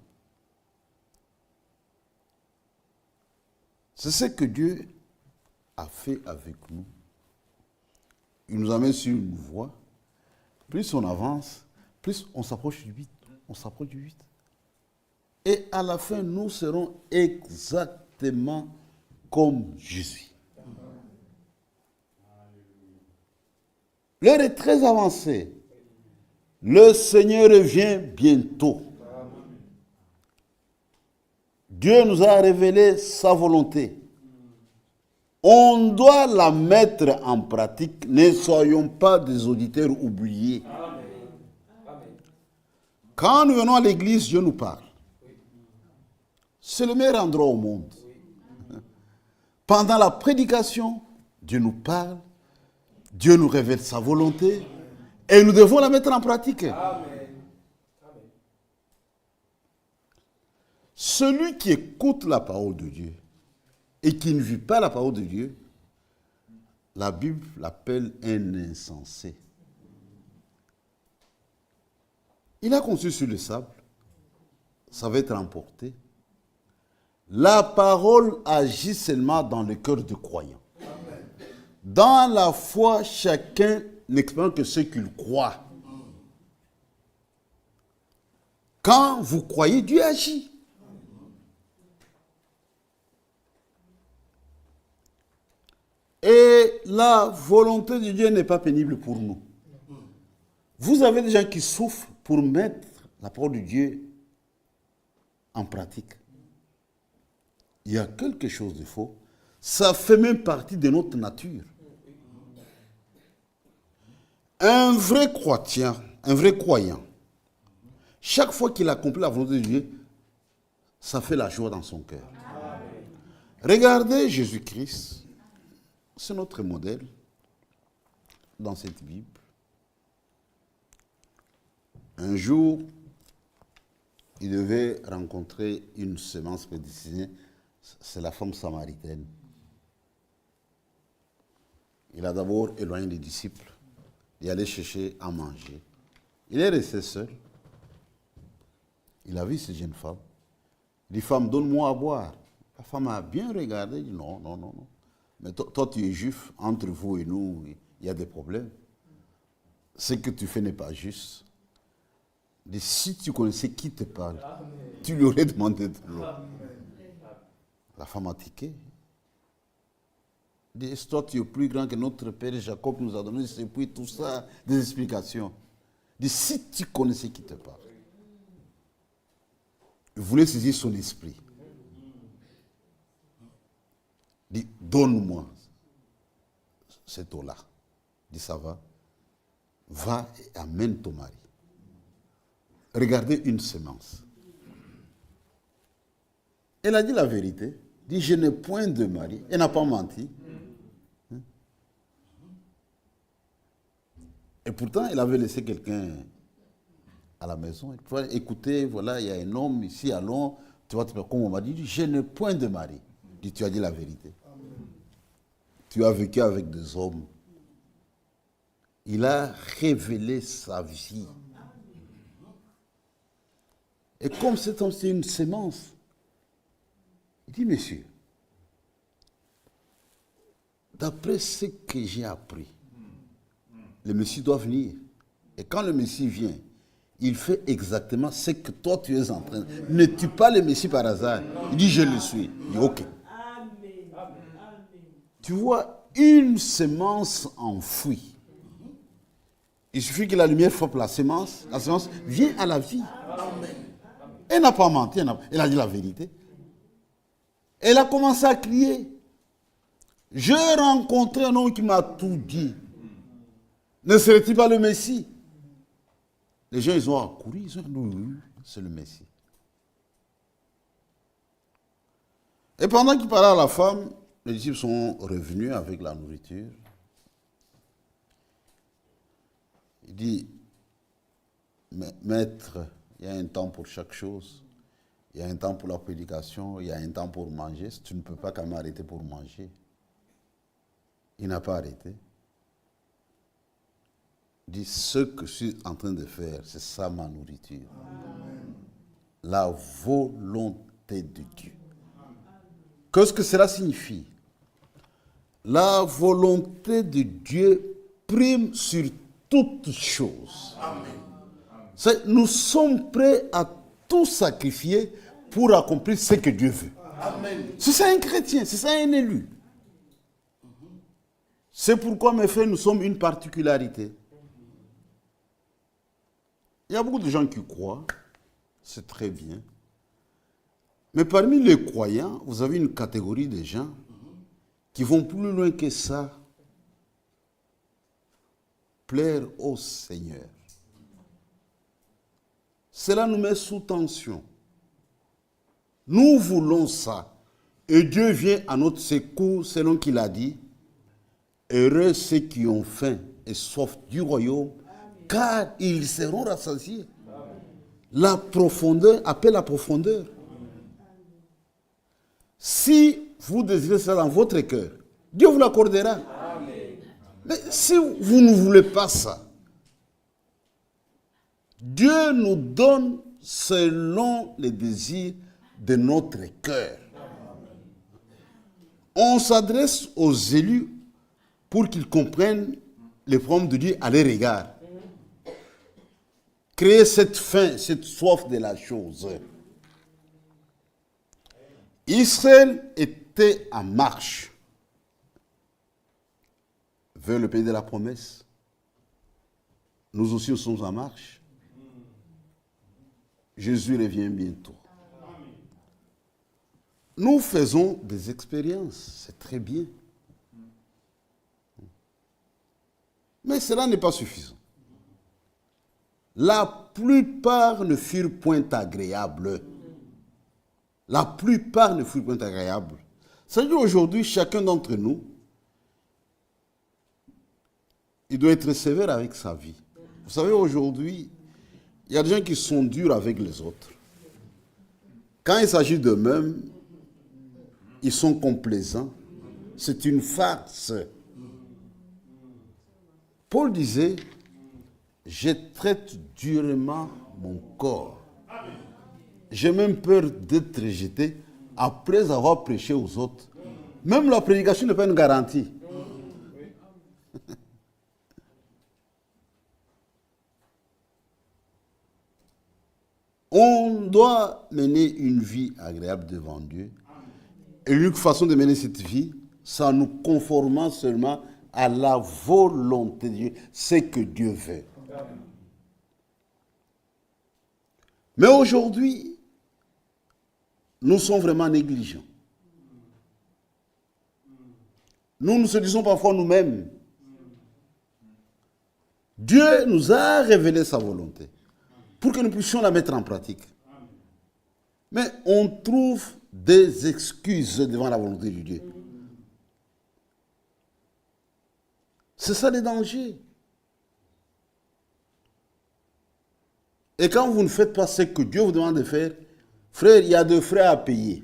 Speaker 1: C'est ce que Dieu a fait avec nous. Il nous amène sur une voie. Plus on avance, plus on s'approche du but. On s'approche du but. Et à la fin, nous serons exactement comme Jésus. L'heure est très avancée. Le Seigneur revient bientôt. Dieu nous a révélé sa volonté. On doit la mettre en pratique. Ne soyons pas des auditeurs oubliés. Quand nous venons à l'église, Dieu nous parle. C'est le meilleur endroit au monde. Pendant la prédication, Dieu nous parle. Dieu nous révèle sa volonté. Et nous devons la mettre en pratique. Celui qui écoute la parole de Dieu et qui ne vit pas la parole de Dieu, la Bible l'appelle un insensé. Il a conçu sur le sable, ça va être emporté. La parole agit seulement dans le cœur du croyant. Dans la foi, chacun n'expérimente que ce qu'il croit. Quand vous croyez, Dieu agit. Et la volonté de Dieu n'est pas pénible pour nous. Vous avez des gens qui souffrent pour mettre la parole de Dieu en pratique. Il y a quelque chose de faux. Ça fait même partie de notre nature. Un vrai croyant, chaque fois qu'il accomplit la volonté de Dieu, ça fait la joie dans son cœur. Regardez Jésus-Christ. C'est notre modèle dans cette Bible. Un jour, il devait rencontrer une semence prédestinée. C'est la femme samaritaine. Il a d'abord éloigné les disciples. Il allait chercher à manger. Il est resté seul. Il a vu cette jeune femme. Il dit, femme, donne-moi à boire. La femme a bien regardé. Il dit, non, non, non, non. Mais toi, tu es juif, entre vous et nous, il y a des problèmes. Ce que tu fais n'est pas juste. Et si tu connaissais qui te parle, tu lui aurais demandé de l'eau. La femme a tiqué. Elle dit, toi, tu es plus grand que notre père Jacob nous a donné ce puits, tout ça, des explications. Elle dit, si tu connaissais qui te parle. Il voulait saisir son esprit. Il dit, donne-moi cette eau-là. Il dit, ça va. Va et amène ton mari. Regardez une semence. Elle a dit la vérité. Elle dit, je n'ai point de mari. Elle n'a pas menti. Et pourtant, elle avait laissé quelqu'un à la maison. Elle pouvait écouter, voilà, il y a un homme ici, allons. Tu vois, comme on m'a dit, je n'ai point de mari. Elle dit, tu as dit la vérité. Tu as vécu avec des hommes. Il a révélé sa vie. Et comme cet homme, c'est une sémence, il dit, monsieur, d'après ce que j'ai appris, le Messie doit venir. Et quand le Messie vient, il fait exactement ce que toi tu es en train de faire. Ne tue pas le Messie par hasard. Il dit, je le suis. Il dit, ok. Tu vois, une semence enfouie. Il suffit que la lumière frappe la semence vient à la vie. Elle n'a pas menti, elle a dit la vérité. Elle a commencé à crier. J'ai rencontré un homme qui m'a tout dit. Ne serait-il pas le Messie? Les gens, ils ont accouru, ils ont dit, oui, c'est le Messie. Et pendant qu'il parlait à la femme, les disciples sont revenus avec la nourriture. Il dit, maître, il y a un temps pour chaque chose. Il y a un temps pour la prédication, il y a un temps pour manger. Tu ne peux pas quand même arrêter pour manger. Il n'a pas arrêté. Il dit, ce que je suis en train de faire, c'est ça ma nourriture. Amen. La volonté de Dieu. Qu'est-ce que cela signifie? La volonté de Dieu prime sur toutes choses. Amen. Nous sommes prêts à tout sacrifier pour accomplir ce que Dieu veut. Amen. C'est ça un chrétien, c'est ça un élu. C'est pourquoi, mes frères, nous sommes une particularité. Il y a beaucoup de gens qui croient, c'est très bien. Mais parmi les croyants, vous avez une catégorie de gens qui vont plus loin que ça. Plaire au Seigneur. Cela nous met sous tension. Nous voulons ça. Et Dieu vient à notre secours, selon qu'il a dit. Heureux ceux qui ont faim et soif du royaume, car ils seront rassasiés. La profondeur appelle la profondeur. Si vous désirez ça dans votre cœur, Dieu vous l'accordera. Mais si vous ne voulez pas ça, Dieu nous donne selon les désirs de notre cœur. On s'adresse aux élus pour qu'ils comprennent les problèmes de Dieu à leur égard. Créer cette faim, cette soif de la chose. Israël était en marche vers le pays de la promesse. Nous aussi, nous sommes en marche. Jésus revient bientôt. Nous faisons des expériences, c'est très bien. Mais cela n'est pas suffisant. La plupart ne furent point agréables. La plupart ne furent point agréables. C'est-à-dire qu'aujourd'hui, chacun d'entre nous, il doit être sévère avec sa vie. Vous savez, aujourd'hui, il y a des gens qui sont durs avec les autres. Quand il s'agit d'eux-mêmes, ils sont complaisants. C'est une farce. Paul disait, je traite durement mon corps. J'ai même peur d'être rejeté après avoir prêché aux autres. Même la prédication n'est pas une garantie. On doit mener une vie agréable devant Dieu. Et l'unique façon de mener cette vie, c'est en nous conformant seulement à la volonté de Dieu, ce que Dieu veut. Mais aujourd'hui, nous sommes vraiment négligents. Nous se disons parfois nous-mêmes, Dieu nous a révélé sa volonté pour que nous puissions la mettre en pratique. Mais on trouve des excuses devant la volonté de Dieu. C'est ça le danger. Et quand vous ne faites pas ce que Dieu vous demande de faire, frère, il y a des frais à payer.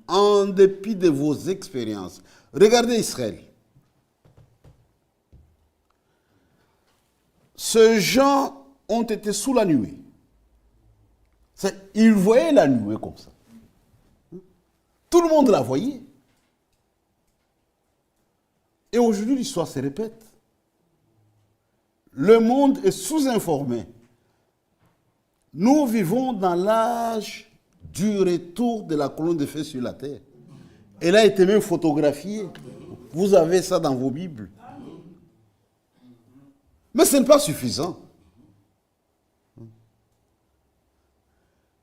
Speaker 1: En dépit de vos expériences. Regardez Israël. Ces gens ont été sous la nuée. Ils voyaient la nuée comme ça. Tout le monde la voyait. Et aujourd'hui, l'histoire se répète. Le monde est sous-informé. Nous vivons dans l'âge du retour de la colonne de feu sur la terre. Elle a été même photographiée. Vous avez ça dans vos Bibles. Mais ce n'est pas suffisant.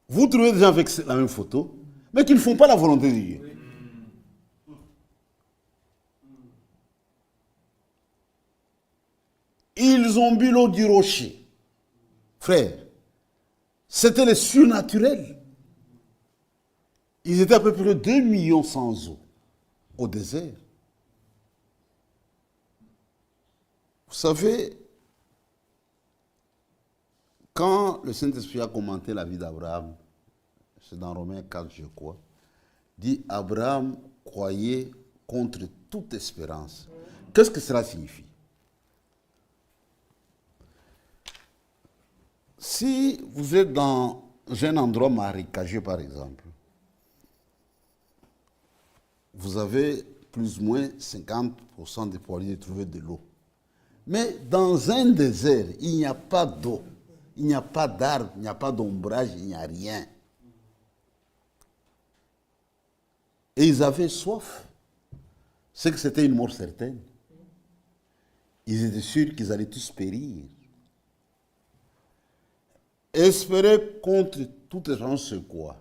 Speaker 1: Vous trouvez des gens avec la même photo, mais qui ne font pas la volonté de Dieu. Ils ont bu l'eau du rocher. Frère, c'était le surnaturel. Ils étaient à peu près 2 millions sans eau au désert. Vous savez, quand le Saint-Esprit a commenté la vie d'Abraham, c'est dans Romains 4, je crois, dit Abraham croyait contre toute espérance. Qu'est-ce que cela signifie? Si vous êtes dans un endroit marécageux, par exemple, vous avez plus ou moins 50% de probabilité de trouver de l'eau. Mais dans un désert, il n'y a pas d'eau, il n'y a pas d'arbre, il n'y a pas d'ombrage, il n'y a rien. Et ils avaient soif. C'est que c'était une mort certaine. Ils étaient sûrs qu'ils allaient tous périr. Espérer contre toute espérance, c'est quoi?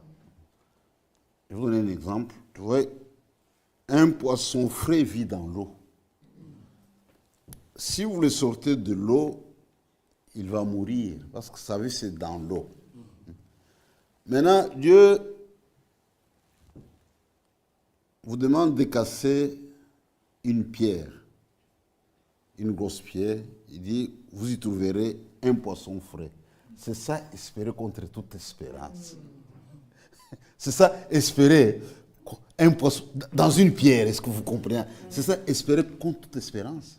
Speaker 1: Je vais vous donner un exemple. Tu vois, un poisson frais vit dans l'eau. Si vous le sortez de l'eau, il va mourir. Parce que vous savez, c'est dans l'eau. Maintenant, Dieu vous demande de casser une pierre. Une grosse pierre. Il dit, vous y trouverez un poisson frais. C'est ça, espérer contre toute espérance. C'est ça, espérer un poisson dans une pierre, est-ce que vous comprenez? C'est ça, espérer contre toute espérance.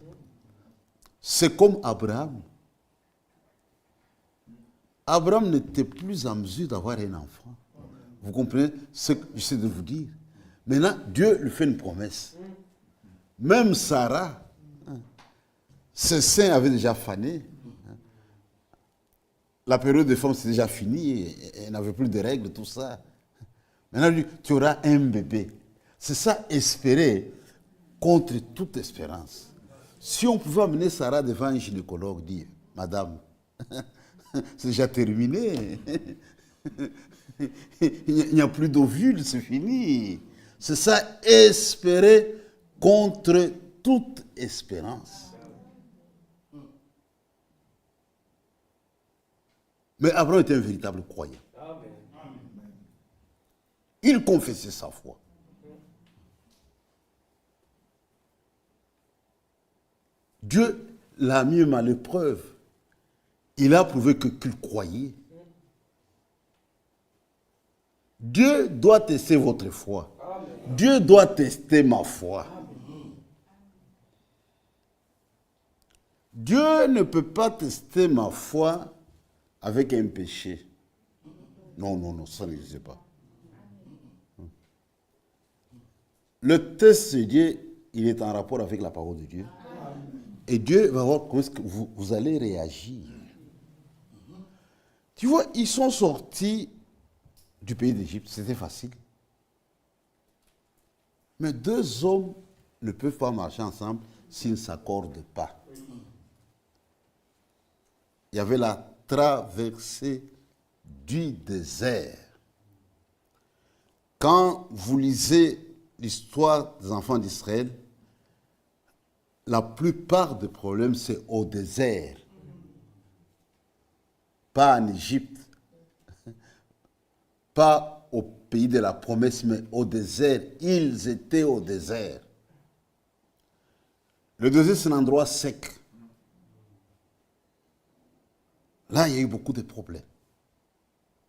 Speaker 1: C'est comme Abraham. Abraham n'était plus en mesure d'avoir un enfant. Vous comprenez ce que j'essaie de vous dire? Maintenant, Dieu lui fait une promesse. Même Sarah, ses seins avaient déjà fané. La période des femmes, c'est déjà fini. Elle n'avait plus de règles, tout ça. Maintenant, tu auras un bébé. C'est ça, espérer contre toute espérance. Si on pouvait amener Sarah devant un gynécologue, dire, Madame, c'est déjà terminé. Il n'y a plus d'ovules, c'est fini. C'est ça, espérer contre toute espérance. Mais Abraham était un véritable croyant. Il confessait sa foi. Dieu l'a mis à l'épreuve. Il a prouvé qu'il croyait. Dieu doit tester votre foi. Dieu doit tester ma foi. Dieu ne peut pas tester ma foi avec un péché. Non, non, non, ça n'existe pas. Le test de Dieu, il est en rapport avec la parole de Dieu. Et Dieu va voir comment est-ce que vous allez réagir. Tu vois, ils sont sortis du pays d'Égypte, c'était facile. Mais 2 hommes ne peuvent pas marcher ensemble s'ils ne s'accordent pas. Il y avait la traversée du désert. Quand vous lisez l'histoire des enfants d'Israël, la plupart des problèmes, c'est au désert. Pas en Égypte, pas au pays de la promesse, mais au désert. Ils étaient au désert. Le désert, c'est un endroit sec. Là, il y a eu beaucoup de problèmes.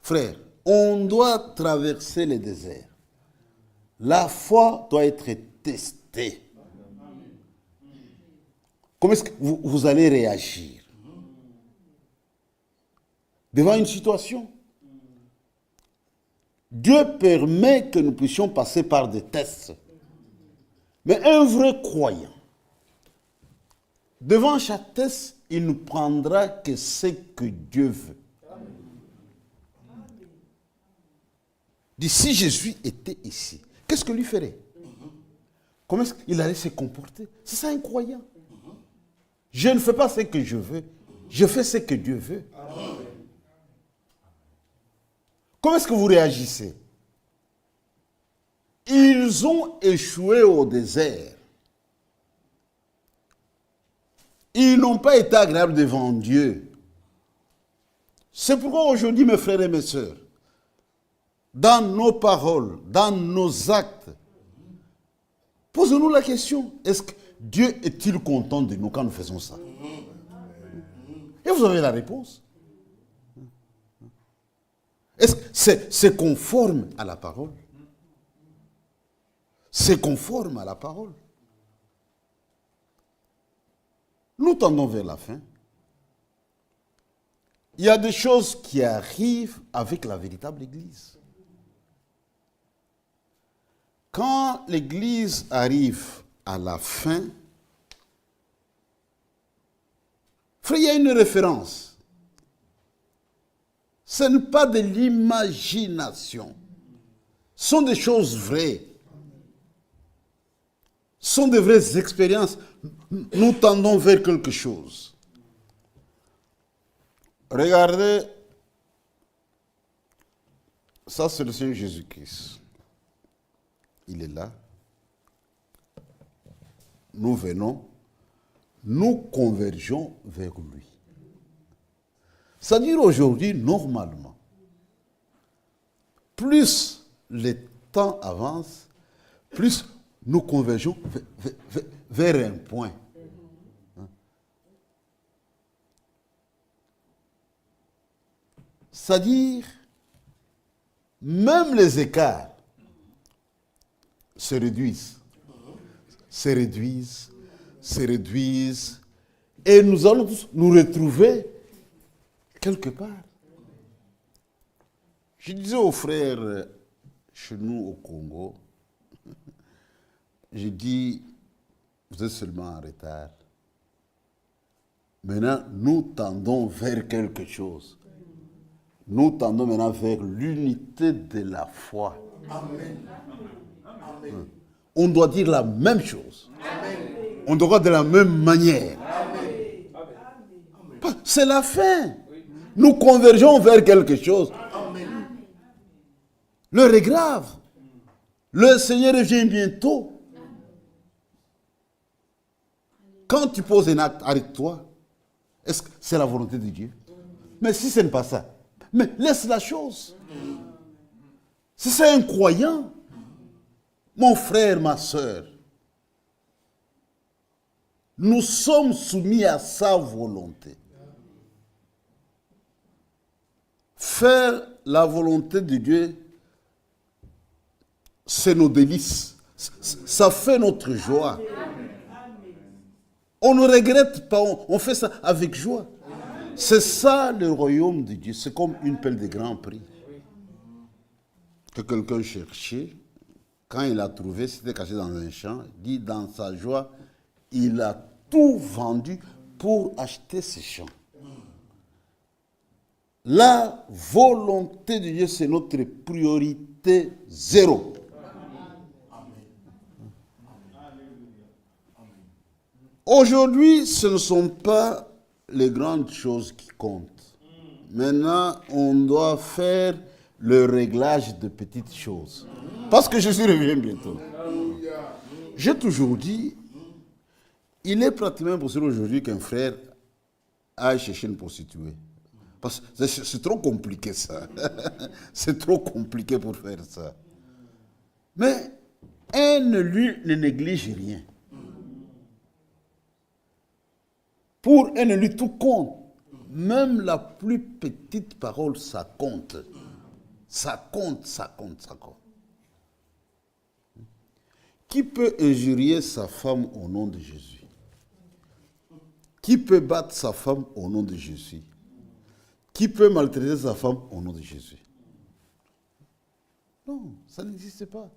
Speaker 1: Frère, on doit traverser le désert. La foi doit être testée. Comment est-ce que vous allez réagir devant une situation? Dieu permet que nous puissions passer par des tests. Mais un vrai croyant, devant chaque test, il ne prendra que ce que Dieu veut. Dit, si Jésus était ici, qu'est-ce que lui ferait? Comment est-ce qu'il allait se comporter? C'est ça un croyant. Je ne fais pas ce que je veux, je fais ce que Dieu veut. Comment est-ce que vous réagissez? Ils ont échoué au désert. Ils n'ont pas été agréables devant Dieu. C'est pourquoi aujourd'hui, mes frères et mes sœurs, dans nos paroles, dans nos actes, posons-nous la question, est-ce que Dieu est-il content de nous quand nous faisons ça? Et vous avez la réponse. Est-ce que c'est conforme à la parole? C'est conforme à la parole. Nous tendons vers la fin. Il y a des choses qui arrivent avec la véritable Église. Quand l'Église arrive à la fin, frère, il y a une référence. Ce n'est pas de l'imagination. Ce sont des choses vraies. Ce sont de vraies expériences. Nous tendons vers quelque chose. Regardez, ça c'est le Seigneur Jésus-Christ. Il est là. Nous venons, nous convergeons vers lui. C'est-à-dire aujourd'hui, normalement, plus le temps avance, plus nous convergeons vers un point. C'est-à-dire, même les écarts se réduisent, se réduisent, se réduisent, et nous allons tous nous retrouver quelque part. Je disais aux frères chez nous au Congo, j'ai dit, vous êtes seulement en retard. Maintenant, nous tendons vers quelque chose. Nous tendons maintenant vers l'unité de la foi. Amen. Amen. On doit dire la même chose. Amen. On doit de la même manière. Amen. C'est la fin. Nous convergeons vers quelque chose. Amen. L'heure est grave. Le Seigneur revient bientôt. Quand tu poses un acte, arrête-toi. Est-ce que c'est la volonté de Dieu? Mais si ce n'est pas ça, mais laisse la chose. Si c'est un croyant, mon frère, ma soeur, nous sommes soumis à sa volonté. Faire la volonté de Dieu, c'est nos délices. Ça fait notre joie. On ne regrette pas, on fait ça avec joie. C'est ça le royaume de Dieu. C'est comme une pelle de grand prix que quelqu'un cherchait. Quand il a trouvé, c'était caché dans un champ. Dit dans sa joie, il a tout vendu pour acheter ce champ. La volonté de Dieu, c'est notre priorité zéro. Aujourd'hui, ce ne sont pas les grandes choses qui comptent. Maintenant, on doit faire le réglage de petites choses. Parce que Jésus revient bientôt. J'ai toujours dit, il est pratiquement impossible aujourd'hui qu'un frère aille chercher une prostituée. Parce que c'est trop compliqué ça. C'est trop compliqué pour faire ça. Mais un élu ne néglige rien. Pour un élu, tout compte. Même la plus petite parole, ça compte. Ça compte, ça compte, ça compte. Qui peut injurier sa femme au nom de Jésus? Qui peut battre sa femme au nom de Jésus? Qui peut maltraiter sa femme au nom de Jésus? Non, ça n'existe pas.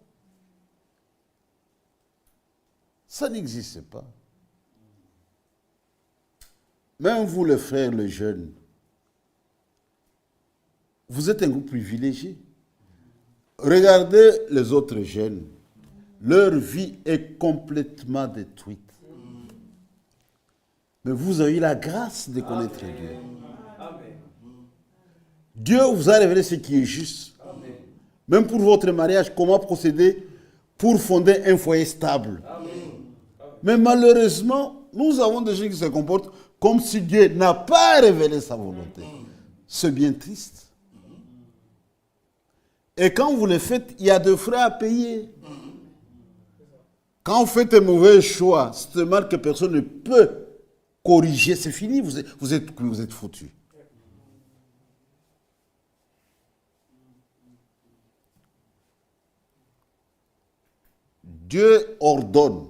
Speaker 1: Ça n'existe pas. Même vous, les frères, les jeunes, vous êtes un groupe privilégié. Regardez les autres jeunes. Leur vie est complètement détruite. Mais vous avez eu la grâce de connaître Dieu. Dieu vous a révélé ce qui est juste. Même pour votre mariage, comment procéder pour fonder un foyer stable. Mais malheureusement, nous avons des gens qui se comportent comme si Dieu n'a pas révélé sa volonté. C'est bien triste. Et quand vous le faites, il y a des frais à payer. Quand vous faites un mauvais choix, c'est mal que personne ne peut corriger, c'est fini, vous êtes foutu. Dieu ordonne.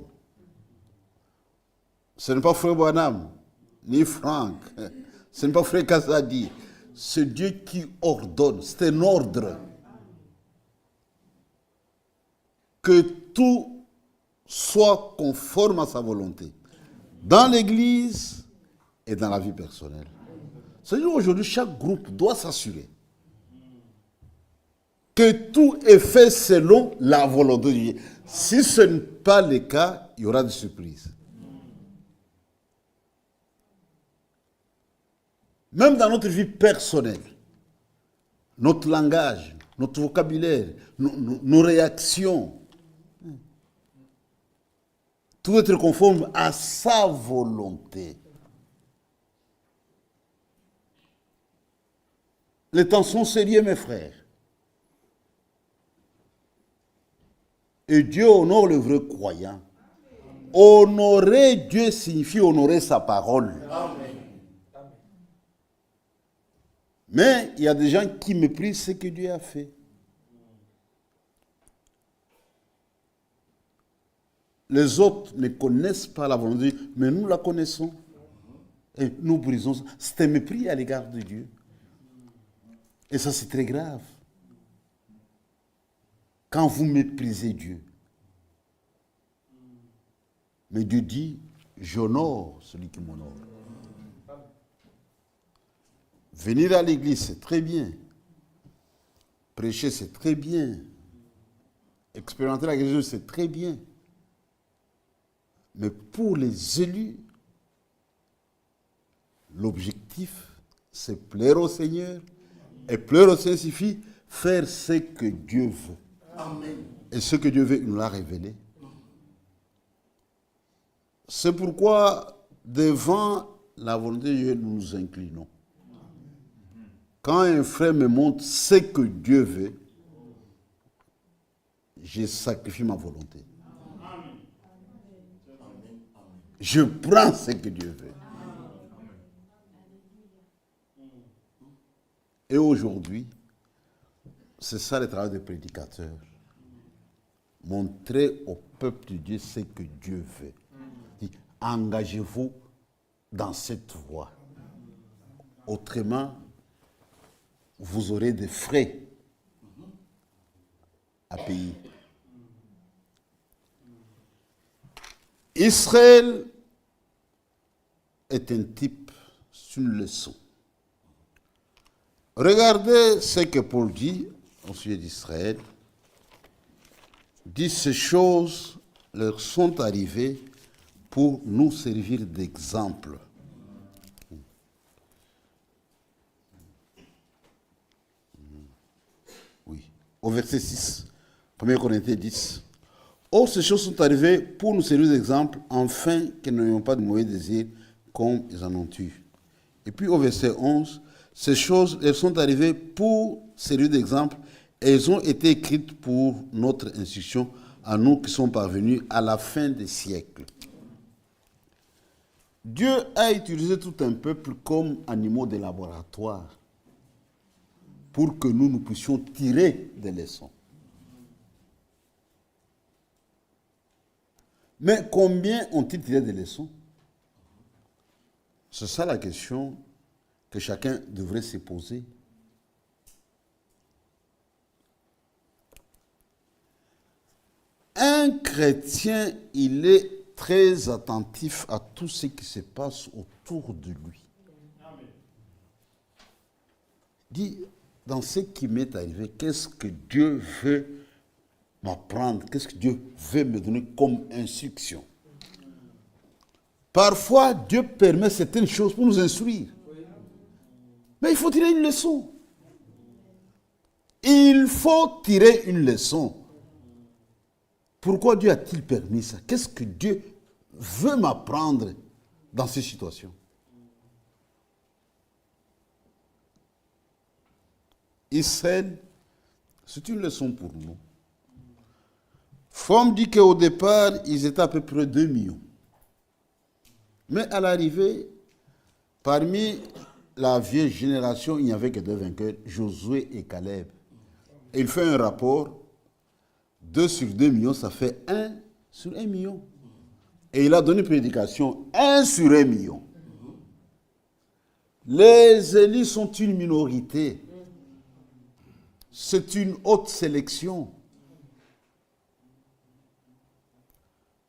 Speaker 1: Ce n'est pas Frère Bonham, ni Franck, ce n'est pas Frère Kassadi. C'est Dieu qui ordonne, c'est un ordre. Que tout soit conforme à sa volonté. Dans l'Église et dans la vie personnelle. C'est-à-dire aujourd'hui, chaque groupe doit s'assurer que tout est fait selon la volonté de Dieu. Si ce n'est pas le cas, il y aura des surprises. Même dans notre vie personnelle, notre langage, notre vocabulaire, nos réactions, tout être conforme à sa volonté. Les temps sont sérieux, mes frères. Et Dieu honore le vrai croyant. Honorer Dieu signifie honorer sa parole. Amen. Mais il y a des gens qui méprisent ce que Dieu a fait. Les autres ne connaissent pas la volonté de Dieu, mais nous la connaissons. Et nous brisons ça. C'est un mépris à l'égard de Dieu. Et ça, c'est très grave. Quand vous méprisez Dieu. Mais Dieu dit, j'honore celui qui m'honore. Venir à l'église, c'est très bien. Prêcher, c'est très bien. Expérimenter la guérison, c'est très bien. Mais pour les élus, l'objectif, c'est plaire au Seigneur. Et plaire au Seigneur signifie faire ce que Dieu veut. Amen. Et ce que Dieu veut, il nous l'a révélé. C'est pourquoi, devant la volonté de Dieu, nous nous inclinons. Quand un frère me montre ce que Dieu veut, je sacrifie ma volonté. Je prends ce que Dieu veut. Et aujourd'hui, c'est ça le travail des prédicateurs. Montrer au peuple de Dieu ce que Dieu veut. Engagez-vous dans cette voie. Autrement, vous aurez des frais à payer. Israël est un type, c'est une leçon. Regardez ce que Paul dit au sujet d'Israël. Il dit ces choses leur sont arrivées pour nous servir d'exemple. au verset 6, 1 Corinthiens 10. Or, ces choses sont arrivées pour nous servir d'exemple, afin que nous n'ayons pas de mauvais désirs comme ils en ont eu. Et puis au verset 11, ces choses, elles sont arrivées pour servir d'exemple, et elles ont été écrites pour notre instruction, à nous qui sommes parvenus à la fin des siècles. Dieu a utilisé tout un peuple comme animaux de laboratoire pour que nous puissions tirer des leçons. Mais combien ont-ils tiré des leçons? C'est ça la question que chacun devrait se poser. Un chrétien, il est très attentif à tout ce qui se passe autour de lui. Dit, dans ce qui m'est arrivé, qu'est-ce que Dieu veut m'apprendre? Qu'est-ce que Dieu veut me donner comme instruction? Parfois, Dieu permet certaines choses pour nous instruire. Mais il faut tirer une leçon. Il faut tirer une leçon. Pourquoi Dieu a-t-il permis ça? Qu'est-ce que Dieu veut m'apprendre dans ces situations? Israël, c'est une leçon pour nous. Fromm dit qu'au départ, ils étaient à peu près 2 millions. Mais à l'arrivée, parmi la vieille génération, il n'y avait que 2 vainqueurs, Josué et Caleb. Et il fait un rapport. 2 sur 2 millions, ça fait 1 sur 1 million. Et il a donné une prédication, 1 sur 1 million. Les élus sont une minorité. C'est une haute sélection.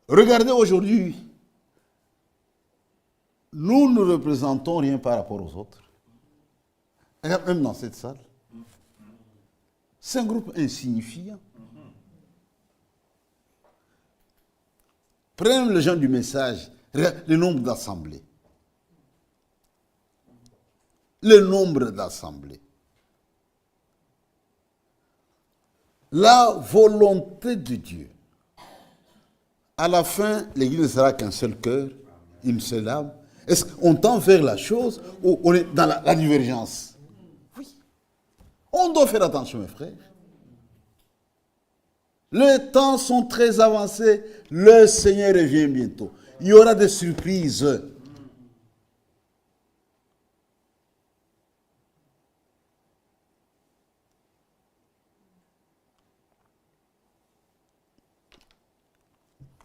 Speaker 1: Regardez aujourd'hui, nous ne représentons rien par rapport aux autres. Même dans cette salle. C'est un groupe insignifiant. Prenez les gens du message, regarde le nombre d'assemblées. Le nombre d'assemblées. La volonté de Dieu. À la fin, l'Église ne sera qu'un seul cœur, une seule âme. Est-ce qu'on tend vers la chose ou on est dans la divergence? Oui. On doit faire attention, mes frères. Les temps sont très avancés. Le Seigneur revient bientôt. Il y aura des surprises.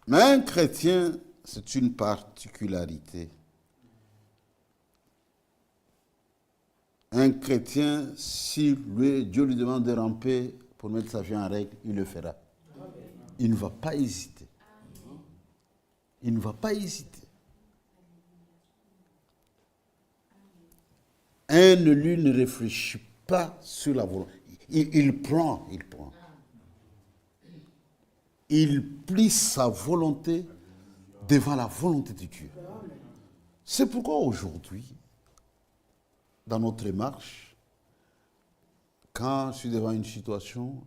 Speaker 1: Mais un chrétien, c'est une particularité. Un chrétien, si Dieu lui demande de ramper pour mettre sa vie en règle, il le fera. Il ne va pas hésiter. Il ne va pas hésiter. Un élu ne réfléchit pas sur la volonté. Il prend. Il plie sa volonté devant la volonté de Dieu. C'est pourquoi aujourd'hui, dans notre marche, quand je suis devant une situation,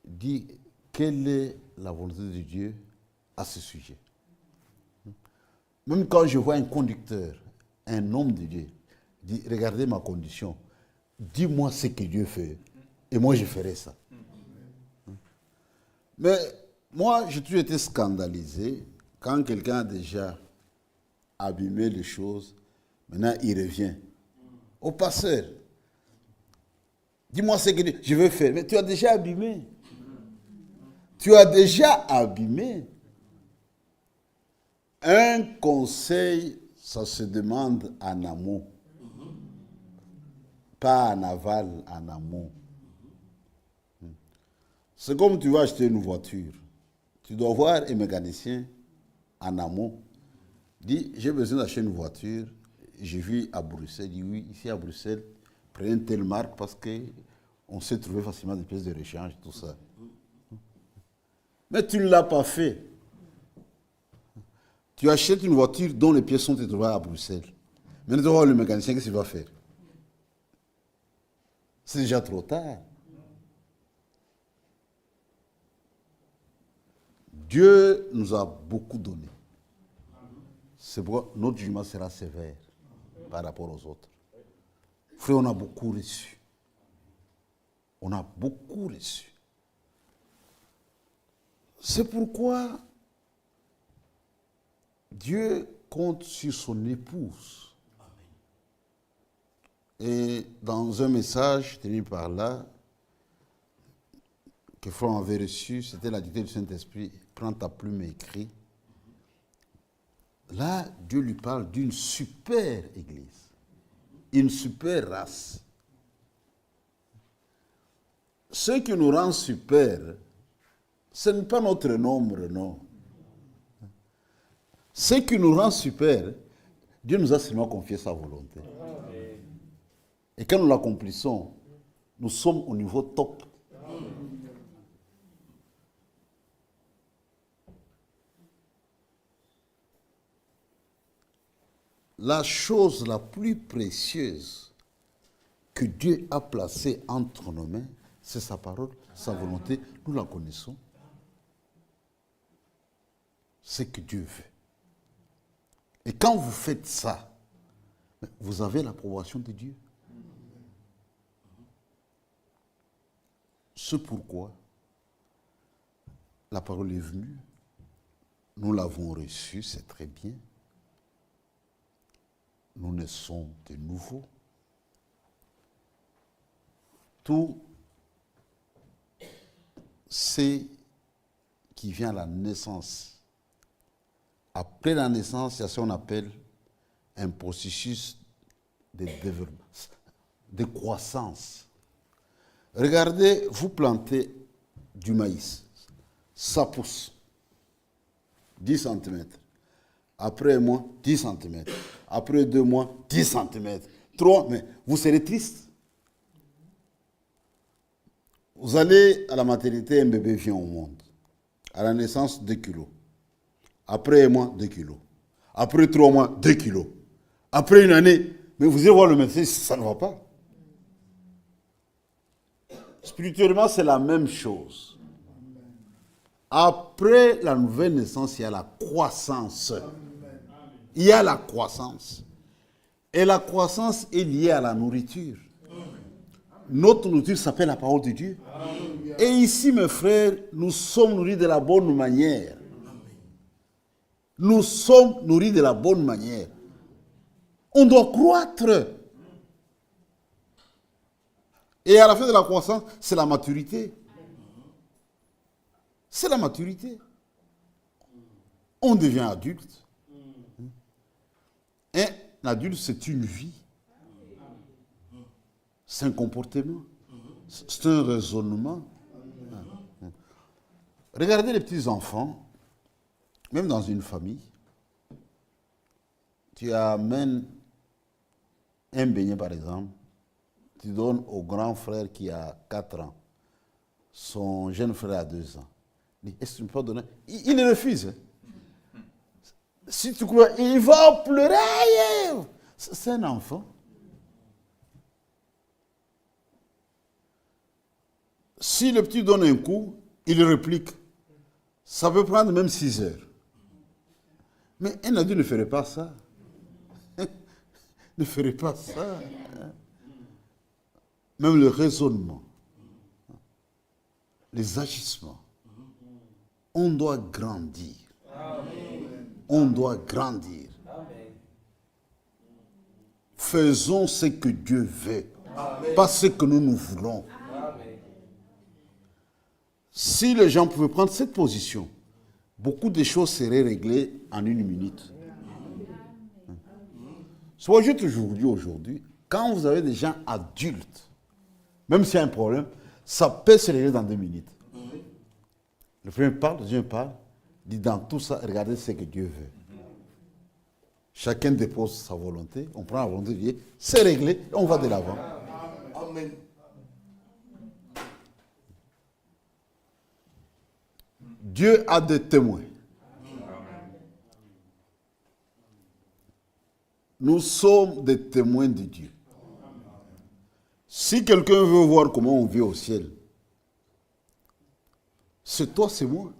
Speaker 1: dit quelle est la volonté de Dieu à ce sujet. Même quand je vois un conducteur, un homme de Dieu, dit regardez ma condition, dis-moi ce que Dieu fait, et moi je ferai ça. Mais moi, j'ai toujours été scandalisé quand quelqu'un a déjà abîmé les choses, maintenant il revient. Au pasteur, dis-moi ce que je veux faire, mais tu as déjà abîmé. Tu as déjà abîmé. Un conseil, ça se demande en amont. Pas en aval, en amont. C'est comme tu vas acheter une voiture. Tu dois voir un mécanicien en amont. Dit, j'ai besoin d'acheter une voiture. J'ai vu à Bruxelles. Dit, oui, ici à Bruxelles, prenez telle marque parce qu'on sait trouver facilement des pièces de rechange, tout ça. Mais tu ne l'as pas fait. Tu achètes une voiture dont les pièces sont trouvées à Bruxelles. Maintenant, tu vas voir le mécanicien, qu'est-ce qu'il va faire? C'est déjà trop tard. Dieu nous a beaucoup donné. C'est pourquoi notre jugement sera sévère par rapport aux autres. Frère, on a beaucoup reçu. On a beaucoup reçu. C'est pourquoi Dieu compte sur son épouse. Et dans un message tenu par là, que Frère avait reçu, c'était la dictée du Saint-Esprit, prends ta plume et écris. Là, Dieu lui parle d'une super église, une super race. Ce qui nous rend super, ce n'est pas notre nombre, non. Ce qui nous rend super, Dieu nous a seulement confié sa volonté. Et quand nous l'accomplissons, nous sommes au niveau top. La chose la plus précieuse que Dieu a placée entre nos mains, c'est sa parole, sa volonté. Nous la connaissons. C'est que Dieu veut. Et quand vous faites ça, vous avez l'approbation de Dieu. C'est pourquoi la parole est venue, nous l'avons reçue, c'est très bien. Nous naissons de nouveau. Tout ce qui vient à la naissance. Après la naissance, il y a ce qu'on appelle un processus de développement, de croissance. Regardez, vous plantez du maïs, ça pousse 10 cm. Après un mois, 10 cm. Après 2 mois, 10 cm. 3, mais vous serez triste. Vous allez à la maternité, un bébé vient au monde. À la naissance, 2 kilos. Après un mois, 2 kilos. Après 3 mois, 2 kilos. Après une année, mais vous allez voir le médecin, ça ne va pas. Spirituellement, c'est la même chose. Après la nouvelle naissance, il y a la croissance. Il y a la croissance. Et la croissance est liée à la nourriture. Notre nourriture s'appelle la parole de Dieu. Et ici, mes frères, nous sommes nourris de la bonne manière. Nous sommes nourris de la bonne manière. On doit croître. Et à la fin de la croissance, c'est la maturité. C'est la maturité. On devient adulte. Et l'adulte, c'est une vie. C'est un comportement. C'est un raisonnement. Regardez les petits enfants, même dans une famille, tu amènes un beignet par exemple, tu donnes au grand frère qui a 4 ans, son jeune frère a 2 ans. Est-ce que tu peux donner? Il refuse. Si tu crois, il va pleurer. C'est un enfant. Si le petit donne un coup, il réplique. Ça peut prendre même 6 heures. Mais un adulte ne ferait pas ça. Ne ferait pas ça. Même le raisonnement, les agissements. On doit grandir. On doit grandir. Faisons ce que Dieu veut, pas ce que nous voulons. Si les gens pouvaient prendre cette position, beaucoup de choses seraient réglées en 1 minute. Soit je toujours dis aujourd'hui, quand vous avez des gens adultes, même s'il y a un problème, ça peut se régler dans 2 minutes. Le premier parle, le deuxième parle, dit dans tout ça, regardez ce que Dieu veut. Chacun dépose sa volonté, on prend la volonté de Dieu, c'est réglé, et on va de l'avant. Amen. Dieu a des témoins. Nous sommes des témoins de Dieu. Si quelqu'un veut voir comment on vit au ciel, c'est toi, c'est moi.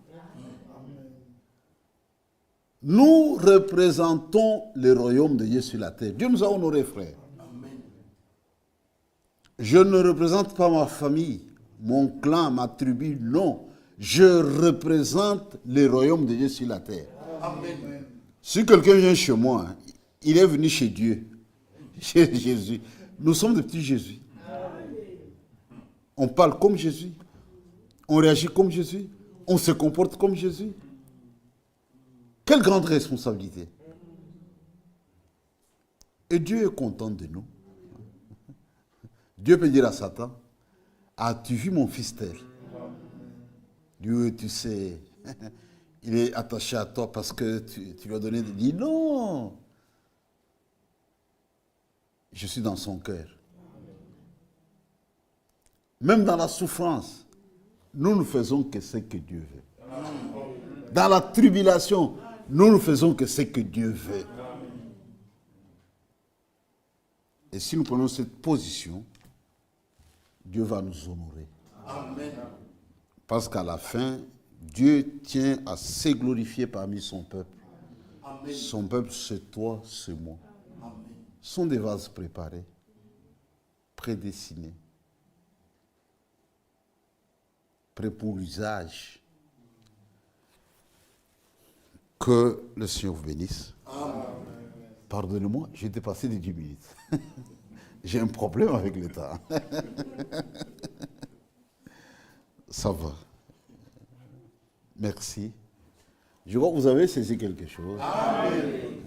Speaker 1: Nous représentons le royaume de Dieu sur la terre. Dieu nous a honorés, frères. Je ne représente pas ma famille, mon clan, ma tribu, non. Je représente le royaume de Dieu sur la terre. Amen. Si quelqu'un vient chez moi, il est venu chez Dieu, chez Jésus. Nous sommes des petits Jésus. On parle comme Jésus. On réagit comme Jésus. On se comporte comme Jésus. Quelle grande responsabilité. Et Dieu est content de nous. Dieu peut dire à Satan, as-tu vu mon fils tel? Dieu, tu sais, il est attaché à toi parce que tu lui as donné des vies. Non. Je suis dans son cœur. Même dans la souffrance, nous ne faisons que ce que Dieu veut. Dans la tribulation, nous ne faisons que ce que Dieu veut. Et si nous prenons cette position, Dieu va nous honorer. Amen. Parce qu'à la fin, Dieu tient à se glorifier parmi son peuple. Amen. Son peuple, c'est toi, c'est moi. Amen. Ce sont des vases préparés, prédestinés, prêts pour l'usage. Que le Seigneur vous bénisse. Amen. Pardonnez-moi, j'ai dépassé les 10 minutes. J'ai un problème avec le temps. Ça va. Merci. Je crois que vous avez saisi quelque chose. Amen.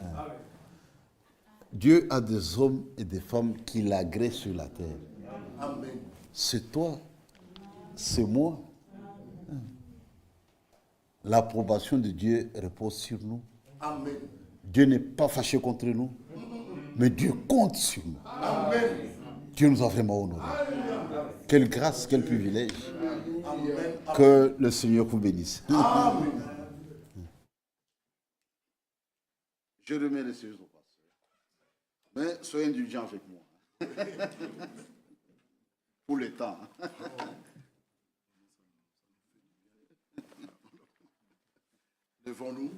Speaker 1: Dieu a des hommes et des femmes qui l'agrèent sur la terre. Amen. C'est toi, c'est moi. L'approbation de Dieu repose sur nous. Amen. Dieu n'est pas fâché contre nous, mais Dieu compte sur nous. Amen. Dieu nous a vraiment honorés. Quelle grâce, quel privilège. Amen. Que le Seigneur vous bénisse. Amen. Je remets les sujets au pasteur. Mais soyez indulgents avec moi. Pour le temps. Devant nous.